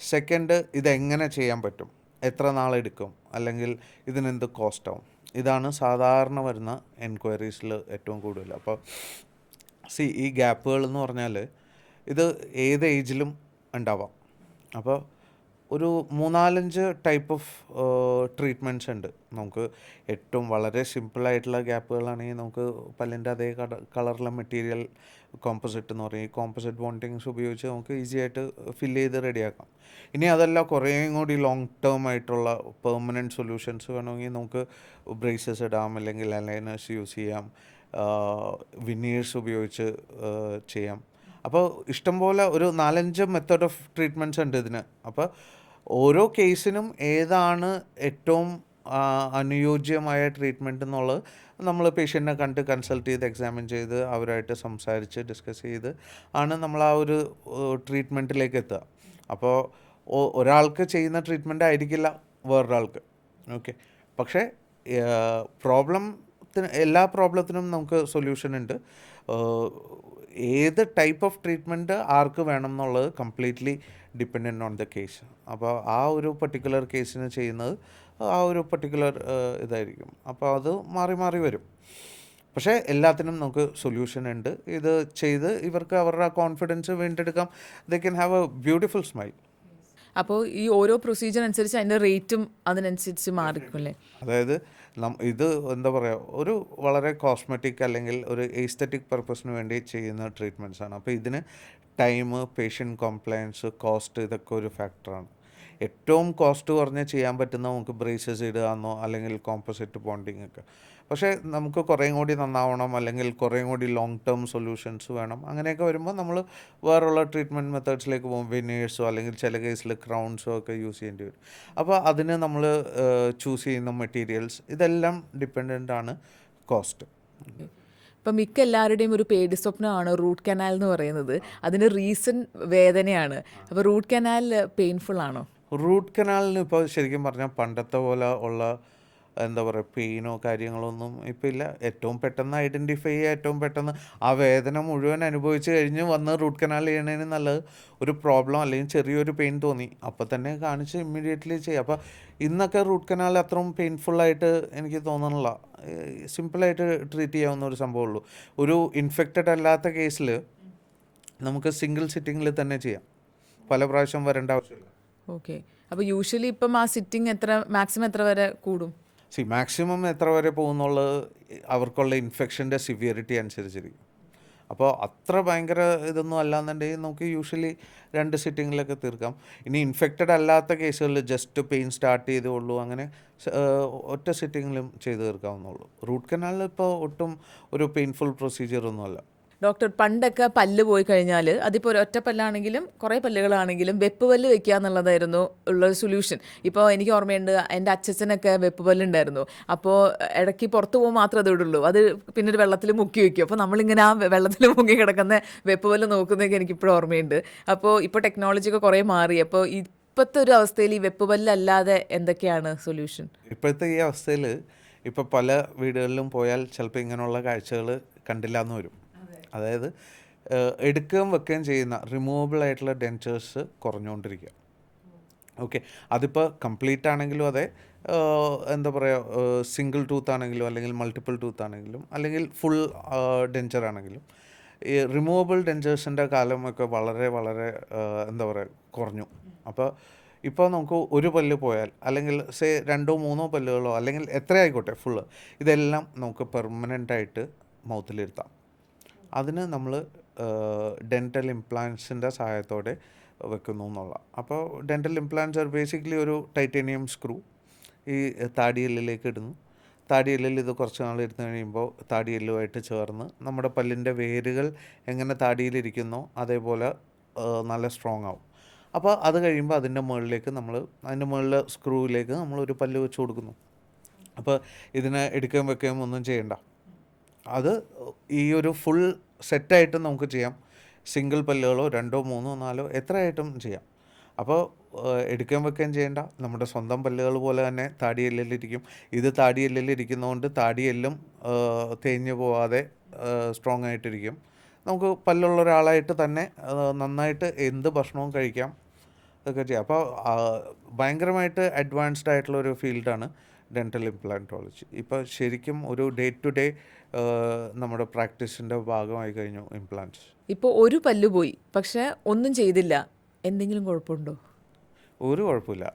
സെക്കൻഡ്, ഇതെങ്ങനെ ചെയ്യാൻ പറ്റും, എത്ര നാളെടുക്കും, അല്ലെങ്കിൽ ഇതിനെന്ത് കോസ്റ്റാവും. ഇതാണ് സാധാരണ വരുന്ന എൻക്വയറീസിൽ ഏറ്റവും കൂടുതൽ. അപ്പോൾ ഈ ഗ്യാപ്പുകൾ എന്ന് പറഞ്ഞാൽ ഇത് ഏത് ഏജിലും ഉണ്ടാവാം. അപ്പോൾ ഒരു 3-4 ടൈപ്പ് ഓഫ് ട്രീറ്റ്മെൻറ്റ്സ് ഉണ്ട്. നമുക്ക് ഏറ്റവും വളരെ സിമ്പിളായിട്ടുള്ള ഗ്യാപ്പുകളാണെങ്കിൽ നമുക്ക് പല്ലിൻ്റെ അതേ കളറുള്ള മെറ്റീരിയൽ, കോമ്പോസിറ്റ് എന്ന് പറയും, ഈ കോമ്പോസിറ്റ് ബോണ്ടിങ്സ് ഉപയോഗിച്ച് നമുക്ക് ഈസി ആയിട്ട് ഫില്ല് ചെയ്ത് റെഡിയാക്കാം. ഇനി അതല്ല കുറേയും കൂടി ലോങ് ടേം ആയിട്ടുള്ള പെർമനൻറ്റ് സൊല്യൂഷൻസ് വേണമെങ്കിൽ നമുക്ക് ബ്രേസസ് ഇടാം, അല്ലെങ്കിൽ അലൈനേഴ്സ് യൂസ് ചെയ്യാം, വിനീഴ്സ് ഉപയോഗിച്ച് ചെയ്യാം. അപ്പോൾ ഇഷ്ടംപോലെ ഒരു 4-5 മെത്തേഡ് ഓഫ് ട്രീറ്റ്മെൻറ്റ്സ് ഉണ്ട് ഇതിന്. അപ്പോൾ ഓരോ കേസിനും ഏതാണ് ഏറ്റവും അനുയോജ്യമായ ട്രീറ്റ്മെൻറ്റ് എന്നുള്ളത് നമ്മൾ പേഷ്യൻറ്റിനെ കണ്ട് കൺസൾട്ട് ചെയ്ത് എക്സാമിൻ ചെയ്ത് അവരായിട്ട് സംസാരിച്ച് ഡിസ്കസ് ചെയ്ത് ആണ് നമ്മൾ ആ ഒരു ട്രീറ്റ്മെൻറ്റിലേക്ക് എത്തുക. അപ്പോൾ ഒരാൾക്ക് ചെയ്യുന്ന ട്രീറ്റ്മെൻറ്റ് ആയിരിക്കില്ല വേറൊരാൾക്ക്. ഓക്കെ. പക്ഷേ എല്ലാ പ്രോബ്ലത്തിനും നമുക്ക് സൊല്യൂഷൻ ഉണ്ട്. ഏത് ടൈപ്പ് ഓഫ് ട്രീറ്റ്മെൻറ്റ് ആർക്ക് വേണം എന്നുള്ളത് completely dependent on the case. അപ്പോൾ ആ ഒരു പർട്ടിക്കുലർ കേസിന് ചെയ്യുന്നത് ആ ഒരു പർട്ടിക്കുലർ ഇതായിരിക്കും. അപ്പോൾ അത് മാറി വരും. പക്ഷേ എല്ലാത്തിനും നമുക്ക് സൊല്യൂഷൻ ഉണ്ട്. ഇത് ചെയ്ത് ഇവർക്ക് അവരുടെ കോൺഫിഡൻസ് വീണ്ടെടുക്കാം. They can have a beautiful smile. അപ്പോൾ ഈ ഓരോ പ്രൊസീജിയർ അനുസരിച്ച് അതിൻ്റെ റേറ്റും അതിനനുസരിച്ച് മാറിക്കുമല്ലേ? അതായത് ഇത് എന്താ പറയുക, ഒരു വളരെ കോസ്മെറ്റിക് അല്ലെങ്കിൽ ഒരു എസ്തെറ്റിക് പർപ്പസിന് വേണ്ടി ചെയ്യുന്ന ട്രീറ്റ്മെൻറ്റ്സ് ആണ്. അപ്പോൾ ഇതിന് ടൈം, പേഷ്യൻ്റ് കോംപ്ലയൻസ്, കോസ്റ്റ്, ഇതൊക്കെ ഒരു ഫാക്ടറാണ്. ഏറ്റവും കോസ്റ്റ് കുറഞ്ഞ് ചെയ്യാൻ പറ്റുന്ന നമുക്ക് ബ്രേസസ് ഇടുകയെന്നോ അല്ലെങ്കിൽ കോമ്പോസിറ്റ് ബോണ്ടിങ് ഒക്കെ. പക്ഷേ നമുക്ക് കുറേയും കൂടി നന്നാവണം, അല്ലെങ്കിൽ കുറേയും കൂടി ലോങ് ടേം സൊല്യൂഷൻസ് വേണം. അങ്ങനെയൊക്കെ വരുമ്പോൾ നമ്മൾ വേറുള്ള ട്രീറ്റ്മെൻറ്റ് മെത്തേഡ്സിലേക്ക് പോകും. വെനീഴ്സോ അല്ലെങ്കിൽ ചില കേസിൽ ക്രൗൺസോ ഒക്കെ യൂസ് ചെയ്യേണ്ടി വരും. അപ്പോൾ അതിന് നമ്മൾ ചൂസ് ചെയ്യുന്ന മെറ്റീരിയൽസ് ഇതെല്ലാം ഡിപ്പെൻഡൻ്റ് ആണ് കോസ്റ്റ്. ഇപ്പം മിക്ക എല്ലാവരുടെയും ഒരു പേടി സ്വപ്നമാണ് റൂട്ട് കനാൽ എന്ന് പറയുന്നത്. അതിന് റീസൺ വേദനയാണ്. അപ്പോൾ റൂട്ട് കനാൽ പെയിൻഫുൾ ആണോ? റൂട്ട് കനാലിന് ഇപ്പോൾ ശരിക്കും പറഞ്ഞാൽ പണ്ടത്തെ പോലെ ഉള്ള എന്താ പറയുക പെയിനോ കാര്യങ്ങളൊന്നും ഇപ്പോൾ ഇല്ല. ഏറ്റവും പെട്ടെന്ന് ഐഡൻറ്റിഫൈ ചെയ്യുക, ഏറ്റവും പെട്ടെന്ന് ആ വേദന മുഴുവൻ അനുഭവിച്ച് കഴിഞ്ഞ് വന്ന് റൂട്ട് കനാൽ ചെയ്യണതിന് നല്ലത് ഒരു പ്രോബ്ലം അല്ലെങ്കിൽ ചെറിയൊരു പെയിൻ തോന്നി അപ്പോൾ തന്നെ കാണിച്ച് ഇമ്മീഡിയറ്റ്ലി ചെയ്യുക. അപ്പോൾ ഇന്നൊക്കെ റൂട്ട് കനാൽ അത്രയും പെയിൻഫുള്ളായിട്ട് എനിക്ക് തോന്നണില്ല. സിമ്പിളായിട്ട് ട്രീറ്റ് ചെയ്യാവുന്ന ഒരു സംഭവമുള്ളൂ. ഒരു ഇൻഫെക്റ്റഡ് അല്ലാത്ത കേസിൽ നമുക്ക് സിംഗിൾ സിറ്റിങ്ങിൽ തന്നെ ചെയ്യാം, പല പ്രാവശ്യം വരേണ്ട ആവശ്യമില്ല. ഓക്കെ. അപ്പോൾ യൂഷ്വലി ഇപ്പം ആ സിറ്റിംഗ് മാക്സിമം എത്ര വരെ കൂടും? മാക്സിമം എത്ര വരെ പോകുന്നുള്ളത് അവർക്കുള്ള ഇൻഫെക്ഷൻ്റെ സിവിയറിറ്റി അനുസരിച്ചിരിക്കും. അപ്പോൾ അത്ര ഭയങ്കര ഇതൊന്നും അല്ലാന്നുണ്ടെങ്കിൽ നമുക്ക് യൂഷ്വലി 2 സിറ്റിങ്ങിലൊക്കെ തീർക്കാം. ഇനി ഇൻഫെക്റ്റഡ് അല്ലാത്ത കേസുകളിൽ ജസ്റ്റ് പെയിൻ സ്റ്റാർട്ട് ചെയ്തേ ഉള്ളൂ, അങ്ങനെ ഒറ്റ സിറ്റിങ്ങിലും ചെയ്ത് തീർക്കാവുന്നുള്ളൂ. റൂട്ട് കനാലിൽ ഇപ്പോൾ ഒട്ടും ഒരു പെയിൻഫുൾ പ്രൊസീജിയറൊന്നുമല്ല. ഡോക്ടർ, പണ്ടൊക്കെ പല്ല് പോയി കഴിഞ്ഞാൽ അതിപ്പോൾ ഒരു ഒറ്റ പല്ലാണെങ്കിലും കുറേ പല്ലുകളാണെങ്കിലും വെപ്പ് പല്ല് വെക്കുക എന്നുള്ളതായിരുന്നു ഉള്ളൊരു സൊല്യൂഷൻ. ഇപ്പോൾ എനിക്ക് ഓർമ്മയുണ്ട്, എൻ്റെ അച്ഛനൊക്കെ വെപ്പ് പല്ലുണ്ടായിരുന്നു. അപ്പോൾ ഇടയ്ക്ക് പുറത്ത് പോകുമ്പോൾ മാത്രമേ അത് ഇടുള്ളൂ. അത് പിന്നെ ഒരു വെള്ളത്തിൽ മുക്കി വയ്ക്കും. അപ്പോൾ നമ്മളിങ്ങനെ ആ വെള്ളത്തിൽ മുങ്ങി കിടക്കുന്ന വെപ്പ് പല്ല് നോക്കുന്നതൊക്കെ എനിക്കിപ്പോഴും ഓർമ്മയുണ്ട്. അപ്പോൾ ഇപ്പോൾ ടെക്നോളജിയൊക്കെ കുറേ മാറി. അപ്പോൾ ഇപ്പോഴത്തെ ഒരു അവസ്ഥയിൽ ഈ വെപ്പ് പല്ലല്ലാതെ എന്തൊക്കെയാണ് സൊല്യൂഷൻ? ഇപ്പോഴത്തെ ഈ അവസ്ഥയിൽ ഇപ്പോൾ പല വീടുകളിലും പോയാൽ ചിലപ്പോൾ ഇങ്ങനെയുള്ള കാഴ്ചകൾ കണ്ടില്ല എന്ന് വരും. അതായത് എടുക്കുകയും വെക്കുകയും ചെയ്യുന്ന റിമൂവബിൾ ആയിട്ടുള്ള ഡെൻചേഴ്സ് കുറഞ്ഞുകൊണ്ടിരിക്കുക. ഓക്കെ, അതിപ്പോൾ കംപ്ലീറ്റ് ആണെങ്കിലും അതെ, എന്താ പറയുക, സിംഗിൾ ടൂത്ത് ആണെങ്കിലും അല്ലെങ്കിൽ മൾട്ടിപ്പിൾ ടൂത്ത് ആണെങ്കിലും അല്ലെങ്കിൽ ഫുൾ ഡെൻചർ ആണെങ്കിലും ഈ റിമൂവബിൾ ഡെൻചേഴ്സിൻ്റെ കാലമൊക്കെ വളരെ വളരെ എന്താ പറയുക കുറഞ്ഞു. ഇപ്പോൾ നമുക്ക് ഒരു പല്ല് പോയാൽ അല്ലെങ്കിൽ 2-3 പല്ലുകളോ അല്ലെങ്കിൽ എത്രയായിക്കോട്ടെ ഫുള്ള്, ഇതെല്ലാം നമുക്ക് പെർമനൻ്റായിട്ട് മൗത്തിലിരുത്താം. അതിന് നമ്മൾ ഡെൻറ്റൽ ഇംപ്ലാൻസിൻ്റെ സഹായത്തോടെ വെക്കുന്നു എന്നുള്ള. അപ്പോൾ ഡെൻറ്റൽ ഇംപ്ലാൻസ് ബേസിക്കലി ഒരു ടൈറ്റാനിയം സ്ക്രൂ ഈ താടിയെല്ലിലേക്ക് ഇടുന്നു. താടിയെല്ലിൽ ഇത് കുറച്ച് നാൾ ഇരുന്ന് കഴിയുമ്പോൾ താടിയെല്ലുമായിട്ട് ചേർന്ന് നമ്മുടെ പല്ലിൻ്റെ വേരുകൾ എങ്ങനെ താടിയിലിരിക്കുന്നോ അതേപോലെ നല്ല സ്ട്രോങ് ആവും. അപ്പോൾ അത് കഴിയുമ്പോൾ അതിൻ്റെ മുകളിൽ സ്ക്രൂവിലേക്ക് നമ്മളൊരു പല്ല് വെച്ച് കൊടുക്കുന്നു. അപ്പോൾ ഇതിനെ എടുക്കുകയും വെക്കുകയും ഒന്നും ചെയ്യണ്ട. അത് ഈ ഒരു ഫുൾ സെറ്റായിട്ട് നമുക്ക് ചെയ്യാം. സിംഗിൾ പല്ലുകളോ 2-3-4 എത്രയായിട്ടും ചെയ്യാം. അപ്പോൾ എടുക്കുകയും വെക്കുകയും ചെയ്യേണ്ട, നമ്മുടെ സ്വന്തം പല്ലുകൾ പോലെ തന്നെ താടിയെല്ലിലിരിക്കും. ഇത് താടിയെല്ലിലിരിക്കുന്നതുകൊണ്ട് താടിയെല്ലും തേഞ്ഞു പോവാതെ സ്ട്രോങ് ആയിട്ടിരിക്കും. നമുക്ക് പല്ലുള്ള ഒരാളായിട്ട് തന്നെ നന്നായിട്ട് എന്ത് ഭക്ഷണവും കഴിക്കാം, അതൊക്കെ ചെയ്യാം. അപ്പോൾ ഭയങ്കരമായിട്ട് അഡ്വാൻസ്ഡ് ആയിട്ടുള്ളൊരു ഫീൽഡാണ് ഡെൻറ്റൽ ഇംപ്ലാന്റോളജി. ഇപ്പോൾ ശരിക്കും ഒരു ഡേ ടു ഡേ നമ്മുടെ പ്രാക്ടീസിൻ്റെ ഭാഗമായി കഴിഞ്ഞു ഇംപ്ലാന്റ്സ്. ഇപ്പോൾ ഒരു പല്ല് പോയി, പക്ഷേ ഒന്നും ചെയ്തില്ല, എന്തെങ്കിലും കുഴപ്പമുണ്ടോ? ഒരു കുഴപ്പമില്ല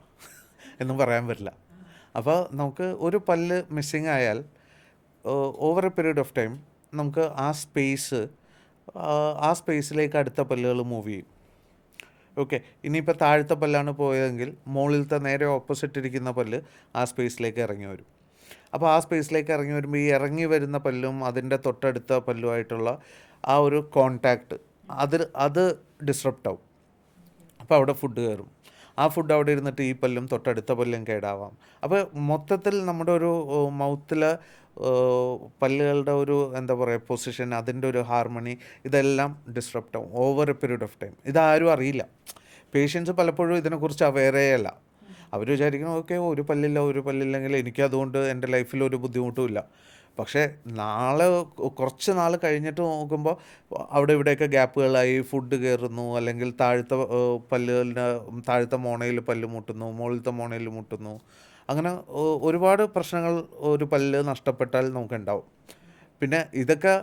എന്നും പറയാൻ പറ്റില്ല. അപ്പോൾ നമുക്ക് ഒരു പല്ല് മിസ്സിങ് ആയാൽ over A period of time നമുക്ക് ആ സ്പേസിലേക്ക് അടുത്ത പല്ലുകൾ മൂവ് ചെയ്യും. ഓക്കെ, ഇനിയിപ്പോൾ താഴത്തെ പല്ലാണ് പോയതെങ്കിൽ മുകളിലത്തെ നേരെ ഓപ്പോസിറ്റ് ഇരിക്കുന്ന പല്ല് ആ സ്പേസിലേക്ക് ഇറങ്ങി വരും. അപ്പോൾ ആ സ്പേസിലേക്ക് ഇറങ്ങി വരുമ്പോൾ ഈ ഇറങ്ങി വരുന്ന പല്ലും അതിൻ്റെ തൊട്ടടുത്ത പല്ലുമായിട്ടുള്ള ആ ഒരു കോണ്ടാക്റ്റ് അത് ഡിസ്റപ്റ്റ് ആവും. അപ്പോൾ അവിടെ ഫുഡ് കയറും. ആ ഫുഡ് അവിടെ ഇരുന്നിട്ട് ഈ പല്ലും തൊട്ടടുത്ത പല്ലും കേടാവാം. അപ്പോൾ മൊത്തത്തിൽ നമ്മുടെ ഒരു മൗത്തിലെ പല്ലുകളുടെ ഒരു എന്താ പറയുക പൊസിഷൻ, അതിൻ്റെ ഒരു ഹാർമണി, ഇതെല്ലാം ഡിസ്റപ്റ്റ് ആവും over A period of time. ഇതാരും അറിയില്ല. പേഷ്യൻസ് പലപ്പോഴും ഇതിനെക്കുറിച്ച് അവെയറേ അല്ല. അവർ വിചാരിക്കണം ഓക്കെ ഒരു പല്ലില്ലെങ്കിൽ എനിക്കതുകൊണ്ട് എൻ്റെ ലൈഫിൽ ഒരു ബുദ്ധിമുട്ടും ഇല്ല. പക്ഷേ കുറച്ച് നാൾ കഴിഞ്ഞിട്ട് നോക്കുമ്പോൾ അവിടെ ഇവിടെയൊക്കെ ഗ്യാപ്പുകളായി, ഫുഡ് കയറുന്നു, അല്ലെങ്കിൽ താഴത്തെ മോണയിൽ പല്ല് മുട്ടുന്നു, മുകളിലത്തെ മോണയിൽ മുട്ടുന്നു. അങ്ങനെ ഒരുപാട് പ്രശ്നങ്ങൾ ഒരു പല്ല് നഷ്ടപ്പെട്ടാൽ നമുക്കുണ്ടാവും. പിന്നെ ഇതൊക്കെ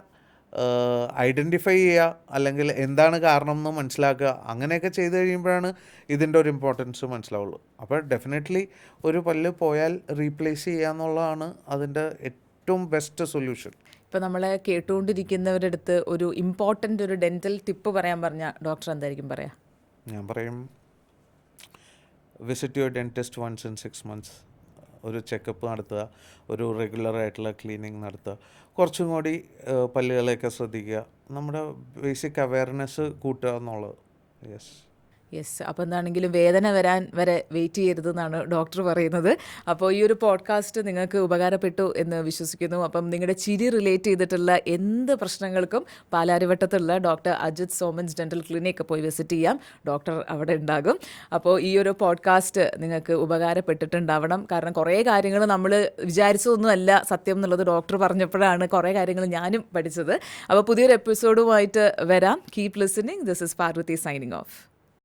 ഐഡൻറ്റിഫൈ ചെയ്യുക അല്ലെങ്കിൽ എന്താണ് കാരണം എന്ന് മനസ്സിലാക്കുക, അങ്ങനെയൊക്കെ ചെയ്ത് കഴിയുമ്പോഴാണ് ഇതിൻ്റെ ഒരു ഇമ്പോർട്ടൻസ് മനസ്സിലാവുള്ളൂ. അപ്പോൾ ഡെഫിനറ്റ്ലി ഒരു പല്ല് പോയാൽ റീപ്ലേസ് ചെയ്യുക എന്നുള്ളതാണ് അതിൻ്റെ ഏറ്റവും ബെസ്റ്റ് സൊല്യൂഷൻ. ഇപ്പോൾ നമ്മളെ കേട്ടുകൊണ്ടിരിക്കുന്നവരുടെ അടുത്ത് ഒരു ഇമ്പോർട്ടൻ്റ് ഒരു ഡെൻറ്റൽ ടിപ്പ് പറയാൻ പറഞ്ഞാൽ ഡോക്ടർ എന്തായിരിക്കും പറയാം? ഞാൻ പറയും, visit your dentist once in 6 months, ഒരു ചെക്കപ്പ് നടത്തുക, ഒരു റെഗുലറായിട്ടുള്ള ക്ലീനിങ് നടത്തുക, കുറച്ചും കൂടി പല്ലുകളെയൊക്കെ ശ്രദ്ധിക്കുക, നമ്മുടെ ബേസിക് അവയർനെസ് കൂട്ടുക എന്നുള്ളത്. യെസ്. അപ്പോൾ എന്താണെങ്കിലും വേദന വരാൻ വരെ വെയിറ്റ് ചെയ്യരുതെന്നാണ് ഡോക്ടർ പറയുന്നത്. അപ്പോൾ ഈ ഒരു പോഡ്കാസ്റ്റ് നിങ്ങൾക്ക് ഉപകാരപ്പെട്ടു എന്ന് വിശ്വസിക്കുന്നു. അപ്പം നിങ്ങളുടെ ചിരി റിലേറ്റ് ചെയ്തിട്ടുള്ള എന്ത് പ്രശ്നങ്ങൾക്കും പാലാരിവട്ടത്തുള്ള doctor Ajith Soman's dental clinic പോയി വിസിറ്റ് ചെയ്യാം. ഡോക്ടർ അവിടെ ഉണ്ടാകും. അപ്പോൾ ഈ ഒരു പോഡ്കാസ്റ്റ് നിങ്ങൾക്ക് ഉപകാരപ്പെട്ടിട്ടുണ്ടാവണം. കാരണം കുറേ കാര്യങ്ങൾ നമ്മൾ വിചാരിച്ചതൊന്നുമല്ല സത്യം എന്നുള്ളത് ഡോക്ടർ പറഞ്ഞപ്പോഴാണ് കുറേ കാര്യങ്ങൾ ഞാനും പഠിച്ചത്. അപ്പോൾ പുതിയൊരു എപ്പിസോഡുമായിട്ട് വരാം. Keep listening. This is Parvathy signing of.